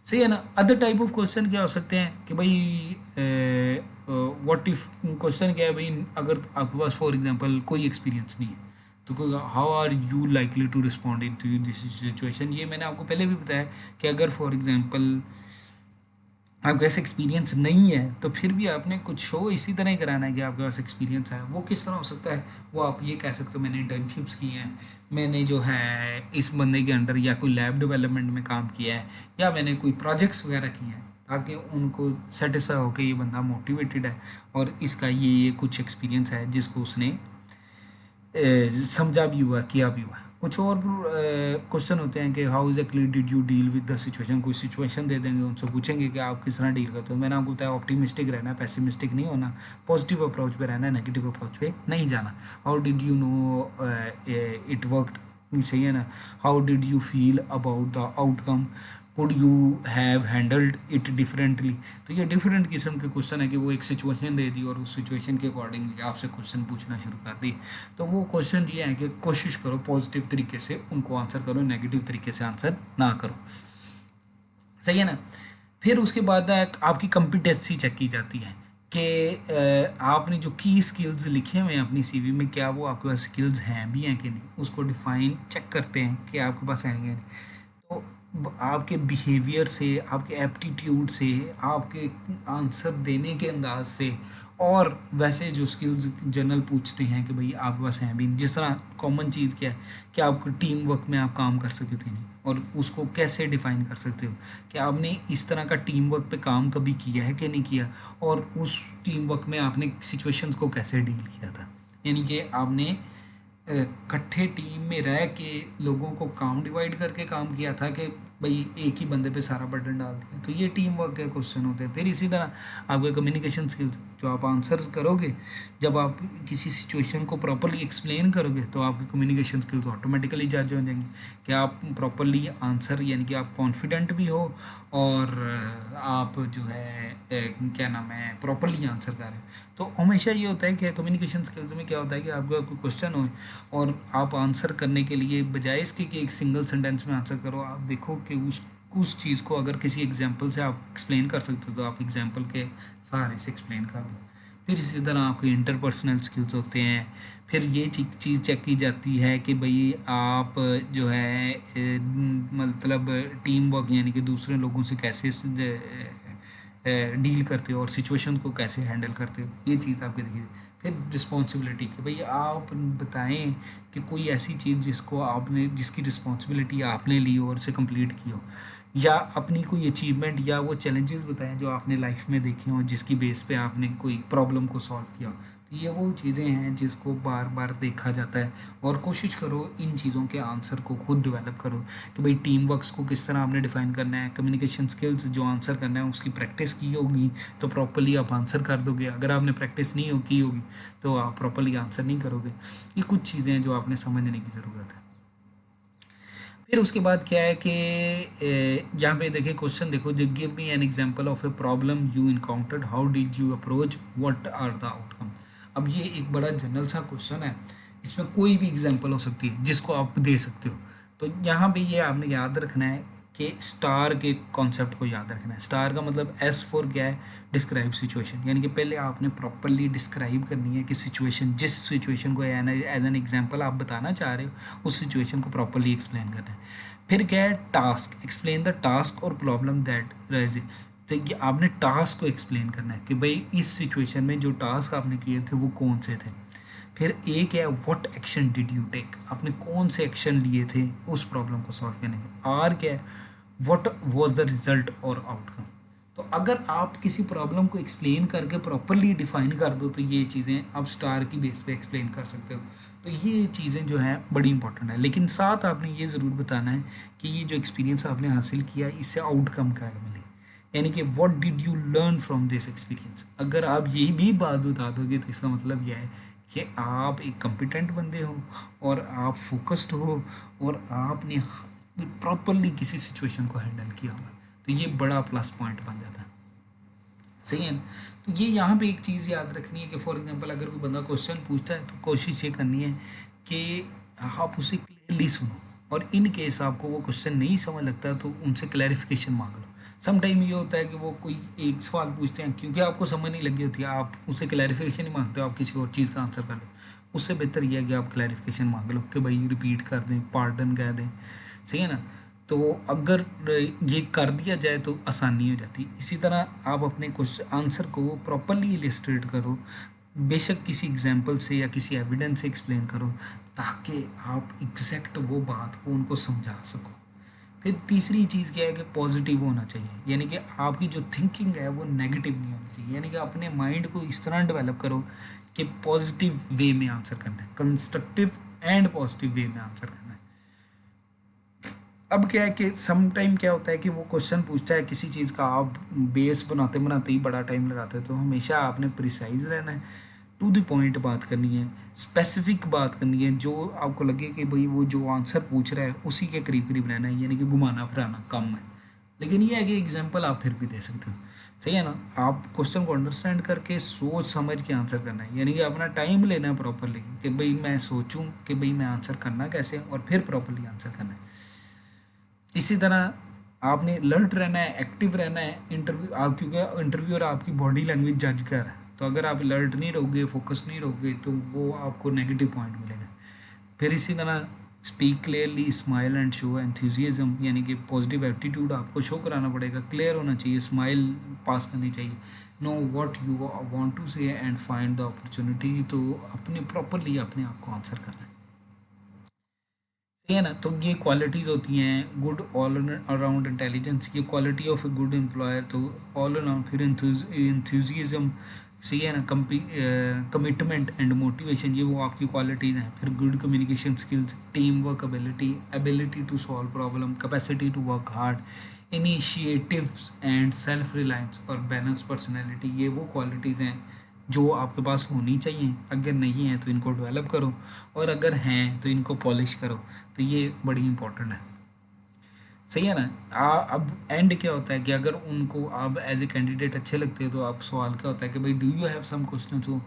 सही है ना। अदर टाइप ऑफ क्वेश्चन क्या हो सकते हैं कि भाई व्हाट इफ क्वेश्चन क्या है भाई, अगर आपके पास फॉर एग्जांपल कोई एक्सपीरियंस नहीं है, तो कोई how are you likely to respond into this situation. ये मैंने आपको पहले भी बताया कि अगर फॉर एग्जांपल आपके पास एक्सपीरियंस नहीं है, तो फिर भी आपने कुछ शो इसी तरह ही कराना है कि आपके पास एक्सपीरियंस है। वो किस तरह हो सकता है, वो आप ये कह सकते हो मैंने इंटर्नशिप्स की हैं, मैंने जो है इस बंदे के अंडर या कोई लैब डेवलपमेंट में काम किया है, या मैंने कोई प्रोजेक्ट्स वगैरह किए हैं, ताकि उनको सेटिस्फाई हो कि ये बंदा मोटिवेटेड है और इसका ये कुछ एक्सपीरियंस है जिसको उसने समझा भी हुआ, किया भी हुआ। कुछ और क्वेश्चन होते हैं कि how exactly did you deal with the situation. कोई सिचुएशन दे देंगे, उनसे पूछेंगे कि आप किस तरह डील करते हो। मैंने आपको बताया ऑप्टिमिस्टिक रहना है, पेसिमिस्टिक नहीं होना, पॉजिटिव अप्रोच पे रहना है, नेगेटिव अप्रोच पे नहीं जाना। How did you know it worked, सही है ना। How did you feel about the outcome, could you have handled it differently. तो ये डिफरेंट किस्म के क्वेश्चन है कि वो एक सिचुएशन दे दी और उस सिचुएशन के अकॉर्डिंगली आपसे क्वेश्चन पूछना शुरू कर दी। तो वो क्वेश्चन ये है कि कोशिश करो पॉजिटिव तरीके से उनको आंसर करो, नेगेटिव तरीके से आंसर ना करो। सही है ना। फिर उसके बाद आपकी कॉम्पिटेंसी चेक की जाती है कि आपने जो की स्किल्स लिखे हुए हैं अपनी सीवी में, क्या वो आपके पास स्किल्स हैं भी हैं कि नहीं, उसको डिफाइन चेक करते हैं कि आपके पास हैं या नहीं। तो आपके बिहेवियर से, आपके एप्टीट्यूड से, आपके आंसर देने के अंदाज से, और वैसे जो स्किल्स जनरल पूछते हैं कि भाई आपके पास हैं भी, जिस तरह कॉमन चीज़ क्या है कि आप टीम वर्क में आप काम कर सकते नहीं, और उसको कैसे डिफाइन कर सकते हो कि आपने इस तरह का टीम वर्क पे काम कभी किया है कि नहीं किया, और उस टीम वर्क में आपने सिचुएशंस को कैसे डील किया था। यानी कि आपने इकट्ठे टीम में रह के लोगों को काम डिवाइड करके काम किया था कि भाई एक ही बंदे पे सारा बर्डन डाल दिया। तो ये टीम वर्क के क्वेश्चन होते हैं। फिर इसी तरह आपके कम्युनिकेशन स्किल्स, जो आप आंसर्स करोगे, जब आप किसी सिचुएशन को प्रॉपरली एक्सप्लेन करोगे, तो आपके कम्युनिकेशन स्किल्स ऑटोमेटिकली जज हो जाएंगे कि आप प्रॉपरली आंसर, यानी कि आप कॉन्फिडेंट भी हो और आप जो है क्या नाम है प्रॉपरली आंसर कर रहे हैं। तो हमेशा ये होता है कि कम्युनिकेशन स्किल्स में क्या होता है कि आपका कोई क्वेश्चन हो और आप आंसर करने के लिए बजाय इसके कि एक सिंगल सेंटेंस में आंसर करो, आप देखो कि उस चीज़ को अगर किसी एग्जांपल से आप एक्सप्लेन कर सकते हो तो आप एग्जांपल के सहारे से एक्सप्लेन कर दो। फिर इसी तरह आपके इंटरपर्सनल स्किल्स होते हैं। फिर ये चीज़ चेक की जाती है कि भाई आप जो है मतलब टीम वर्क, यानी कि दूसरे लोगों से कैसे डील करते हो और सिचुएशन को कैसे हैंडल करते हो, ये चीज़ आपकी देखिए। फिर रिस्पॉन्सिबिलिटी कि भाई आप बताएं कि कोई ऐसी चीज़ जिसकी रिस्पॉन्सिबिलिटी आपने ली हो और उसे कंप्लीट की हो, या अपनी कोई अचीवमेंट या वो चैलेंजेस बताएं जो आपने लाइफ में देखे हों, जिसकी बेस पे आपने कोई प्रॉब्लम को सॉल्व किया हो। तो ये वो चीज़ें हैं जिसको बार बार देखा जाता है, और कोशिश करो इन चीज़ों के आंसर को खुद डेवलप करो कि भाई टीम वर्क्स को किस तरह आपने डिफाइन करना है, कम्युनिकेशन स्किल्स जो आंसर करना है उसकी प्रैक्टिस की होगी तो प्रॉपरली आप आंसर कर दोगे। अगर आपने प्रैक्टिस नहीं की होगी तो आप प्रॉपरली आंसर नहीं करोगे। ये कुछ चीज़ें हैं जो आपने समझने की ज़रूरत है। फिर उसके बाद क्या है कि यहाँ पे देखिए क्वेश्चन देखो, give me an example of a problem you encountered, how did you approach, what are the outcome. अब ये एक बड़ा जनरल सा क्वेश्चन है, इसमें कोई भी एग्जांपल हो सकती है जिसको आप दे सकते हो। तो यहाँ पे ये आपने याद रखना है कि स्टार के कॉन्सेप्ट को याद रखना है। स्टार का मतलब एस फॉर क्या है, डिस्क्राइब सिचुएशन, यानी कि पहले आपने प्रॉपरली डिस्क्राइब करनी है कि सिचुएशन, जिस सिचुएशन को एज एन एग्जांपल आप बताना चाह रहे हो उस सिचुएशन को प्रॉपरली एक्सप्लेन करना है। फिर क्या है, टास्क, एक्सप्लेन द टास्क और प्रॉब्लम दैट राइज। तो ये आपने टास्क को एक्सप्लेन करना है कि भाई इस सिचुएशन में जो टास्क आपने किए थे वो कौन से थे। फिर एक है what action did you take, आपने कौन से एक्शन लिए थे उस प्रॉब्लम को सॉल्व करने के। आर क्या है, व्हाट वाज द रिजल्ट और आउटकम। तो अगर आप किसी प्रॉब्लम को एक्सप्लेन करके प्रॉपरली डिफाइन कर दो तो ये चीज़ें आप स्टार की बेस पे एक्सप्लेन कर सकते हो। तो ये चीज़ें जो हैं बड़ी इंपॉर्टेंट है, लेकिन साथ आपने ये ज़रूर बताना है कि ये जो एक्सपीरियंस आपने हासिल किया इससे आउटकम क्या मिले, यानी कि what did you learn from this experience. अगर आप यही भी बात बता दोगे तो इसका मतलब यह है कि आप एक कॉम्पिटेंट बंदे हो और आप फोकस्ड हो और आपने प्रॉपरली किसी सिचुएशन को हैंडल किया होगा, तो ये बड़ा प्लस पॉइंट बन जाता है। सही है ना। तो ये यहाँ पे एक चीज़ याद रखनी है कि फॉर एग्जांपल अगर कोई बंदा क्वेश्चन पूछता है तो कोशिश ये करनी है कि आप उसे क्लियरली सुनो, और इन केस आपको वो क्वेश्चन नहीं समझ लगता तो उनसे क्लैरिफिकेशन मांग लो। सम टाइम ये होता है कि वो कोई एक सवाल पूछते हैं, क्योंकि आपको समझ नहीं लगी होती है, आप उससे क्लैरिफिकेशन नहीं मांगते हो, आप किसी और चीज़ का आंसर कर लो। उससे बेहतर यह है कि आप क्लैरिफिकेशन मांग लो कि भाई रिपीट कर दें, पार्डन कह दें। सही है ना। तो अगर ये कर दिया जाए तो आसानी हो जाती है। इसी तरह आप अपने क्वेश्चन आंसर को प्रॉपरली इलिस्ट्रेट करो, बेशक किसी एग्जांपल से या किसी एविडेंस से एक्सप्लेन करो, ताकि आप एग्जैक्ट वो बात को उनको समझा सको। फिर तीसरी चीज़ क्या है कि पॉजिटिव होना चाहिए, यानी कि आपकी जो थिंकिंग है वो नेगेटिव नहीं होनी चाहिए, यानी कि अपने माइंड को इस तरह डेवलप करो कि पॉजिटिव वे में आंसर करना है, कंस्ट्रक्टिव एंड पॉजिटिव वे में आंसर करना है। अब क्या है कि सम टाइम क्या होता है कि वो क्वेश्चन पूछता है किसी चीज़ का, आप बेस बनाते बनाते ही बड़ा टाइम लगाते हो, तो हमेशा आपने प्रिसाइज रहना है, टू द पॉइंट बात करनी है, स्पेसिफिक बात करनी है, जो आपको लगे कि भाई वो जो आंसर पूछ रहा है उसी के करीब करीब रहना है, यानी कि घुमाना फिराना कम है। लेकिन ये है कि एग्जाम्पल आप फिर भी दे सकते हो। सही है ना। आप क्वेश्चन को अंडरस्टैंड करके सोच समझ के आंसर करना है, यानी कि अपना टाइम लेना है प्रॉपरली कि भाई मैं सोचूं कि भाई मैं आंसर करना कैसे और फिर प्रॉपरली आंसर करना है। इसी तरह आपने अलर्ट रहना है, एक्टिव रहना है। इंटरव्यू आप, क्योंकि इंटरव्यूअर आपकी बॉडी लैंग्वेज जज कर रहा है, तो अगर आप अलर्ट नहीं रहोगे, फोकस नहीं रहोगे, तो वो आपको नेगेटिव पॉइंट मिलेगा। फिर इसी तरह speak clearly, smile and show enthusiasm, यानी कि पॉजिटिव एटीट्यूड आपको शो कराना पड़ेगा, क्लियर होना चाहिए, स्माइल पास करनी चाहिए, know what you want to say and find the opportunity. तो अपने प्रॉपरली अपने आप को आंसर करना है। सही है ना। तो ये क्वालिटीज़ होती हैं गुड ऑल अराउंड इंटेलिजेंस, ये quality of a good employer. तो ऑल अराउंड, फिर इंथ्यूजिज्म, सही है ना, कमिटमेंट एंड मोटिवेशन, ये वो आपकी क्वालिटीज़ हैं। फिर good communication skills, team work ability, ability to solve problem, capacity to work hard, initiatives and self reliance और बैलेंस पर्सनैलिटी, ये वो क्वालिटीज़ हैं जो आपके पास होनी चाहिए। अगर नहीं है तो इनको डेवलप करो, और अगर हैं तो इनको पॉलिश करो। तो ये बड़ी इंपॉर्टेंट है। सही है ना। अब एंड क्या होता है कि अगर उनको आप एज ए कैंडिडेट अच्छे लगते हो तो आप सवाल क्या होता है कि भाई do you have some question हो।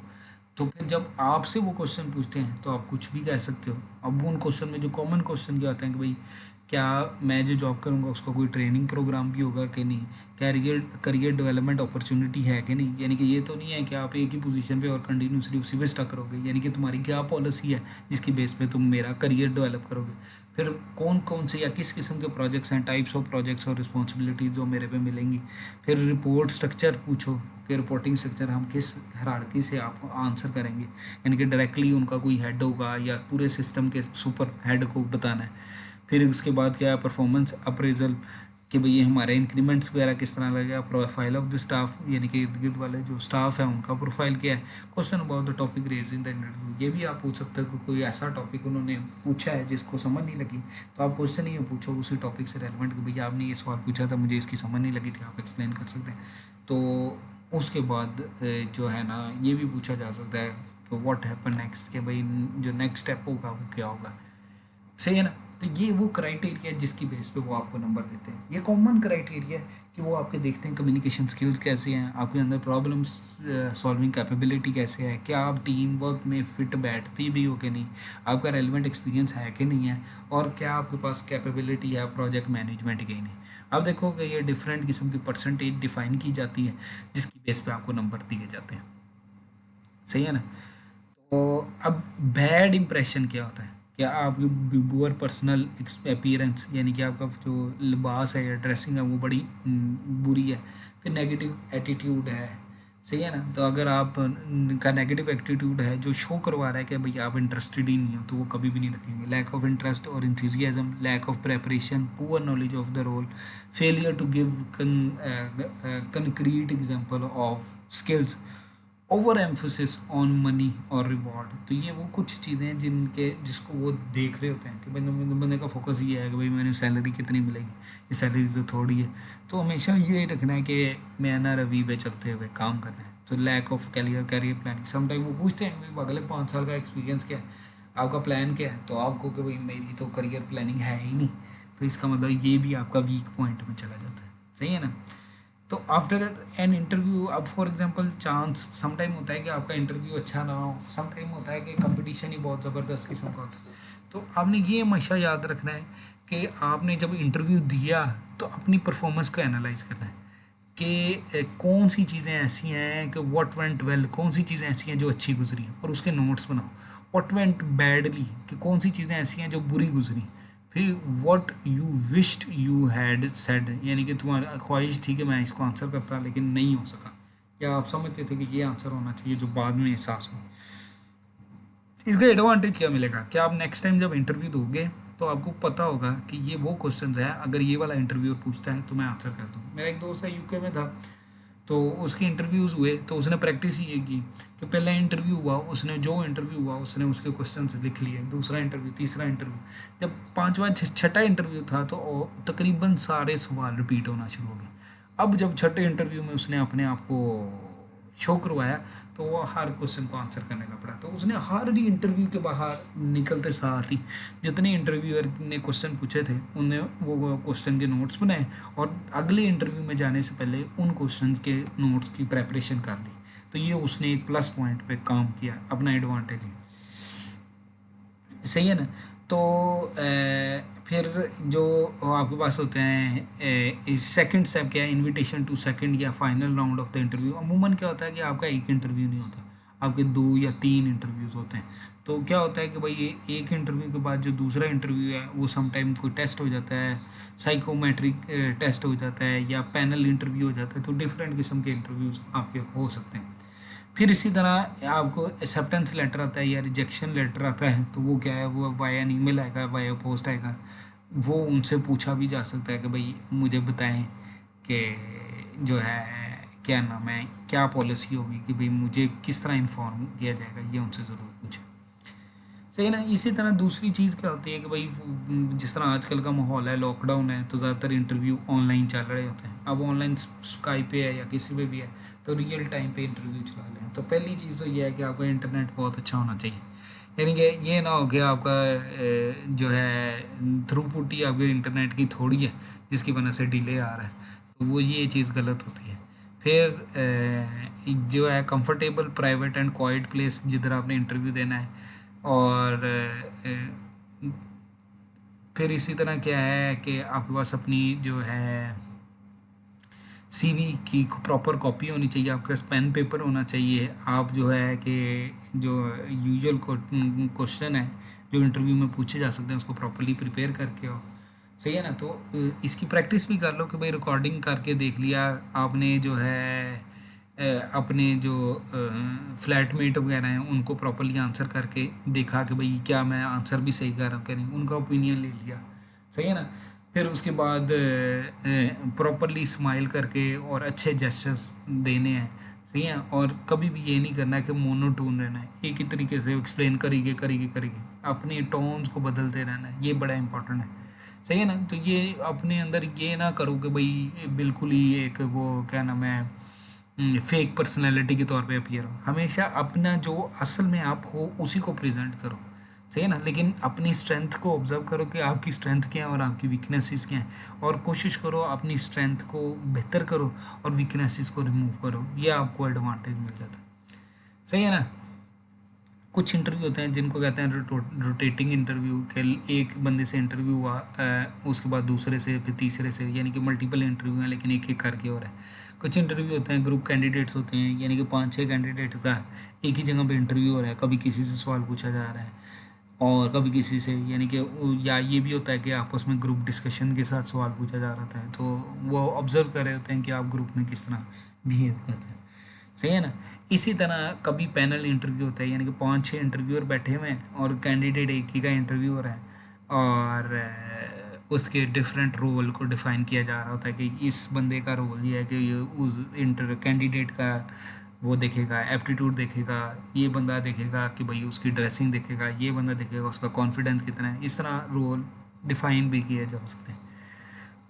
तो फिर जब आपसे वो क्वेश्चन पूछते हैं तो आप कुछ भी कह सकते हो। अब उन क्वेश्चन में जो कॉमन क्वेश्चन क्या होते हैं कि भाई क्या मैं जो जॉब करूँगा उसका कोई ट्रेनिंग प्रोग्राम भी होगा कि नहीं, कैरियर करियर डेवलपमेंट अपॉर्चुनिटी है कि नहीं, यानी कि ये तो नहीं है कि आप एक ही पोजीशन पे और कंटिन्यूसली उसी पे स्टक रहोगे, यानी कि तुम्हारी क्या पॉलिसी है जिसकी बेस पे तुम मेरा करियर डेवलप करोगे। फिर कौन कौन से या किस किस्म के प्रोजेक्ट्स हैं, टाइप्स ऑफ प्रोजेक्ट्स और रिस्पॉन्सिबिलिटीज़ जो मेरे पे मिलेंगी। फिर रिपोर्ट स्ट्रक्चर पूछो कि रिपोर्टिंग स्ट्रक्चर हम किस हायरार्की से आपको आंसर करेंगे, यानी कि डायरेक्टली उनका कोई हेड होगा या पूरे सिस्टम के सुपर हेड को बताना है। फिर उसके बाद क्या है, परफॉर्मेंस अप्रेजल, कि भाई ये हमारे इंक्रीमेंट्स वगैरह किस तरह लगेगा। प्रोफाइल ऑफ द स्टाफ, यानी कि इर्द गिर्द वाले जो स्टाफ है उनका प्रोफाइल क्या है। Question about the topic raised in the interview, ये भी आप पूछ सकते हो कि कोई ऐसा टॉपिक उन्होंने पूछा है जिसको समझ नहीं लगी, तो आप क्वेश्चन ही पूछो उसी टॉपिक से रेलिवेंट कि भैया आपने ये सवाल पूछा था, मुझे इसकी समझ नहीं लगी थी, आप एक्सप्लेन कर सकते हैं। तो उसके बाद जो है ना ये भी पूछा जा सकता है कि व्हाट हैपन नेक्स्ट, कि भाई जो नेक्स्ट स्टेप होगा वो क्या होगा। सही है ना। तो ये वो क्राइटेरिया है जिसकी बेस पे वो आपको नंबर देते हैं। ये कॉमन क्राइटेरिया है कि वो आपके देखते हैं कम्युनिकेशन स्किल्स कैसे हैं, आपके अंदर प्रॉब्लम सॉल्विंग कैपेबिलिटी कैसे है, क्या आप टीम वर्क में फिट बैठती भी हो कि नहीं, आपका रेलिवेंट एक्सपीरियंस है कि नहीं है, और क्या आपके पास कैपेबिलिटी है प्रोजेक्ट मैनेजमेंट की नहीं। अब देखो कि ये डिफरेंट किस्म की परसेंटेज डिफाइन की जाती है जिसकी बेस पे आपको नंबर दिए जाते हैं। सही है ना। तो अब बैड इंप्रेशन क्या होता है, क्या आपकी बुअर पर्सनल अपीयरेंस, यानी कि आपका जो लिबास है या ड्रेसिंग है वो बड़ी बुरी है। फिर नेगेटिव एटीट्यूड है। सही है ना। तो अगर आप का नेगेटिव एटीट्यूड है जो शो करवा रहा है कि भाई आप इंटरेस्टेड ही नहीं हो, तो वो कभी भी नहीं रखेंगे। लैक ऑफ इंटरेस्ट और enthusiasm, lack of preparation, poor knowledge of the role, failure to give concrete example of skills, over emphasis on money और रिवॉर्ड। तो ये वो कुछ चीज़ें हैं जिसको वो देख रहे होते हैं कि बंदे का फोकस ये है कि भाई मैंने सैलरी कितनी मिलेगी, ये सैलरी तो थोड़ी है। तो हमेशा ये रखना है कि मैं ना रवि पे चलते हुए काम करना है। तो lack of career planning, sometime वो पूछते हैं भाई अगले 5 साल का एक्सपीरियंस क्या है, आपका प्लान क्या है, तो आपको कि भाई मेरी तो करियर प्लानिंग है ही नहीं। तो इसका मतलब ये भी आपका वीक पॉइंट में चला जाता है। सही है ना। तो आफ्टर एन इंटरव्यू, अब फॉर एग्जांपल चांस समटाइम होता है कि आपका इंटरव्यू अच्छा ना हो, समटाइम होता है कि कंपटीशन ही बहुत ज़बरदस्त किस्म का होता है। तो आपने ये हमेशा याद रखना है कि आपने जब इंटरव्यू दिया तो अपनी परफॉर्मेंस को एनालाइज करना है कि कौन सी चीज़ें ऐसी हैं कि व्हाट वेंट वेल, कौन सी चीज़ें ऐसी हैं जो अच्छी गुजरी हैं और उसके नोट्स बनाओ। व्हाट वेंट बैडली, कि कौन सी चीज़ें ऐसी हैं जो बुरी गुजरी। फिर what you wished you had said, यानी कि तुम्हारी ख्वाहिश थी कि मैं इसको आंसर करता लेकिन नहीं हो सका, या आप समझते थे कि ये आंसर होना चाहिए जो बाद में एहसास हो। इसका एडवांटेज क्या मिलेगा कि आप नेक्स्ट टाइम जब इंटरव्यू दोगे तो आपको पता होगा कि ये वो क्वेश्चंस है, अगर ये वाला इंटरव्यूअर पूछता है तो मैं आंसर कर दूँ। मेरा एक दोस्त है यूके में था, तो उसके इंटरव्यूज़ हुए तो उसने प्रैक्टिस ये की कि पहला इंटरव्यू हुआ, उसने जो इंटरव्यू हुआ उसने उसके क्वेश्चन लिख लिए, दूसरा इंटरव्यू, तीसरा इंटरव्यू, जब पांचवा छठा इंटरव्यू था तो तकरीबन सारे सवाल रिपीट होना शुरू हो गए। अब जब छठे इंटरव्यू में उसने अपने आप को शो करवाया तो वो हर क्वेश्चन को आंसर करने का पड़ा। तो उसने हर इंटरव्यू के बाहर निकलते साथ ही जितने इंटरव्यूअर ने क्वेश्चन पूछे थे उन्हें वो क्वेश्चन के नोट्स बनाए और अगले इंटरव्यू में जाने से पहले उन क्वेश्चन के नोट्स की प्रेपरेशन कर ली। तो ये उसने एक प्लस पॉइंट पे काम किया, अपना एडवांटेज ली। सही है ना। तो फिर जो आपके पास होते हैं सेकंड स्टेप क्या है, इनविटेशन टू सेकंड या final round of the interview. अमूमन क्या होता है कि आपका एक इंटरव्यू नहीं होता, आपके 2 या 3 इंटरव्यूज़ होते हैं। तो क्या होता है कि भाई ये एक इंटरव्यू के बाद जो दूसरा इंटरव्यू है वो समटाइम कोई टेस्ट हो जाता है, साइकोमेट्रिक टेस्ट हो जाता है या पैनल इंटरव्यू हो जाता है। तो डिफरेंट किस्म के इंटरव्यूज़ आपके हो सकते हैं। फिर इसी तरह आपको एक्सेप्टेंस लेटर आता है या रिजेक्शन लेटर आता है, तो वो क्या है, वो वाया ईमेल आएगा, वाया पोस्ट आएगा। वो उनसे पूछा भी जा सकता है कि भाई मुझे बताएं कि जो है क्या नाम है, क्या पॉलिसी होगी कि भाई मुझे किस तरह इन्फॉर्म किया जाएगा, ये उनसे ज़रूर पूछें। सही है ना। इसी तरह दूसरी चीज़ क्या होती है कि भाई जिस तरह आजकल का माहौल है, लॉकडाउन है, तो ज़्यादातर इंटरव्यू ऑनलाइन चल रहे होते हैं। अब ऑनलाइन स्काइप पे है या किसी पे भी है तो रियल टाइम पे इंटरव्यू चला लें। तो पहली चीज़ तो ये है कि आपका इंटरनेट बहुत अच्छा होना चाहिए, यानी कि ये ना हो कि आपका जो है थ्रूपुट ही आपके इंटरनेट की थोड़ी है जिसकी वजह से डिले आ रहा है। तो वो ये चीज़ गलत होती है। फिर जो है comfortable private and quite place जिधर आपने इंटरव्यू देना है। और फिर इसी तरह क्या है कि आपके पास अपनी जो है सीवी की प्रॉपर कॉपी होनी चाहिए, आपके पास पेन पेपर होना चाहिए। आप जो है कि जो यूजुअल क्वेश्चन है जो इंटरव्यू में पूछे जा सकते हैं उसको प्रॉपरली प्रिपेयर करके हो। सही है ना। तो इसकी प्रैक्टिस भी कर लो कि भाई रिकॉर्डिंग करके देख लिया आपने, जो है अपने जो फ्लैटमेट वगैरह हैं उनको प्रॉपरली आंसर करके देखा कि भाई क्या मैं आंसर भी सही कर रहा हूँ कि नहीं, उनका ओपिनियन ले लिया। सही है ना। फिर उसके बाद प्रॉपरली स्माइल करके और अच्छे जेस्चर्स देने हैं। सही है। और कभी भी ये नहीं करना है कि मोनोटोन रहना है, एक ही तरीके से एक्सप्लेन करेंगे करेंगे करेंगे, अपने टोन्स को बदलते रहना है, ये बड़ा इंपॉर्टेंट है। सही है ना। तो ये अपने अंदर ये ना करो कि भाई बिल्कुल ही एक वो क्या नाम है फेक पर्सनैलिटी के तौर पे अपीयर हो। हमेशा अपना जो असल में आप हो उसी को प्रेजेंट करो। सही है ना। लेकिन अपनी स्ट्रेंथ को ऑब्जर्व करो कि आपकी स्ट्रेंथ क्या है और आपकी वीकनेसेस क्या हैं, और कोशिश करो अपनी स्ट्रेंथ को बेहतर करो और वीकनेसेस को रिमूव करो, ये आपको एडवांटेज मिल जाता है। सही है ना। कुछ इंटरव्यू होते हैं जिनको कहते हैं रोटेटिंग इंटरव्यू, के एक बंदे से इंटरव्यू हुआ, उसके बाद दूसरे से, फिर तीसरे से, यानी कि मल्टीपल इंटरव्यू हैं लेकिन एक एक करके हो रहा है। कुछ इंटरव्यू होते हैं ग्रुप कैंडिडेट्स होते हैं, यानी कि 5-6 कैंडिडेट का एक ही जगह पे इंटरव्यू हो रहा है, कभी किसी से सवाल पूछा जा रहा है और कभी किसी से, यानी कि या ये भी होता है कि आपस में ग्रुप डिस्कशन के साथ सवाल पूछा जा रहा है, तो वो ऑब्जर्व कर रहे होते हैं कि आप ग्रुप में किस तरह बिहेव करते हैं। सही है ना। इसी तरह कभी पैनल इंटरव्यू होता है, यानी कि 5-6 इंटरव्यूअर बैठे हुए हैं और कैंडिडेट एक ही का इंटरव्यू हो रहा है, और उसके डिफरेंट रोल को डिफ़ाइन किया जा रहा होता है कि इस बंदे का रोल ये है कि ये उस इंटर कैंडिडेट का वो देखेगा, एप्टीट्यूड देखेगा, ये बंदा देखेगा कि भाई उसकी ड्रेसिंग देखेगा, ये बंदा देखेगा उसका कॉन्फिडेंस कितना है, इस तरह रोल डिफ़ाइन भी किए जा सकते हैं।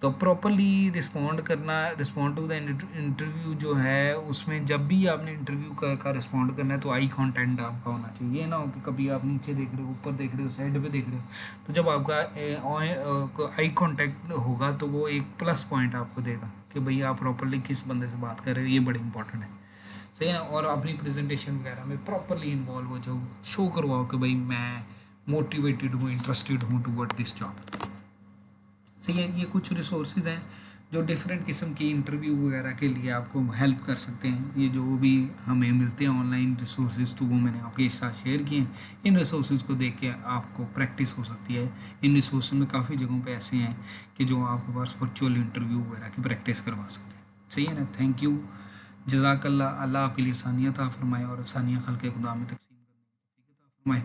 तो प्रॉपरली रिस्पॉन्ड करना, रिस्पॉन्ड टू द इंटरव्यू जो है, उसमें जब भी आपने इंटरव्यू का रिस्पॉन्ड करना है तो आई कांटेक्ट आपका होना चाहिए। ये ना हो कि कभी आप नीचे देख रहे हो, ऊपर देख रहे हो, साइड पे देख रहे हो, तो जब आपका आई कांटेक्ट होगा तो वो एक प्लस पॉइंट आपको देगा कि भाई आप प्रॉपरली किस बंदे से बात कर रहे हो, ये बड़ी इंपॉर्टेंट है। सही है ना। और अपनी प्रेजेंटेशन वगैरह में प्रॉपरली इन्वॉल्व हो जाओ, शो करवाओ कि भाई मैं मोटिवेटेड हूँ, इंटरेस्टेड हूँ टूवर्ड दिस जॉब। सही है। ये कुछ रिसोर्सेज हैं जो डिफरेंट किस्म की इंटरव्यू वगैरह के लिए आपको हेल्प कर सकते हैं। ये जो भी हमें मिलते हैं ऑनलाइन रिसोर्सेज, तो वो मैंने आपके साथ शेयर किए हैं। इन रिसोर्सेज को देख के आपको प्रैक्टिस हो सकती है। इन रिसोर्स में काफ़ी जगहों पे ऐसे हैं कि जो आपके पास वर्चुअल इंटरव्यू वगैरह की प्रैक्टिस करवा सकते हैं। सही है ना। Thank you. जज़ाकल्लाह। अल्लाह आपके लिए आसानियत फरमाए और आसानियाँ खल्क़ खुदा में तकसीम करने की तौफीक अता फरमाए।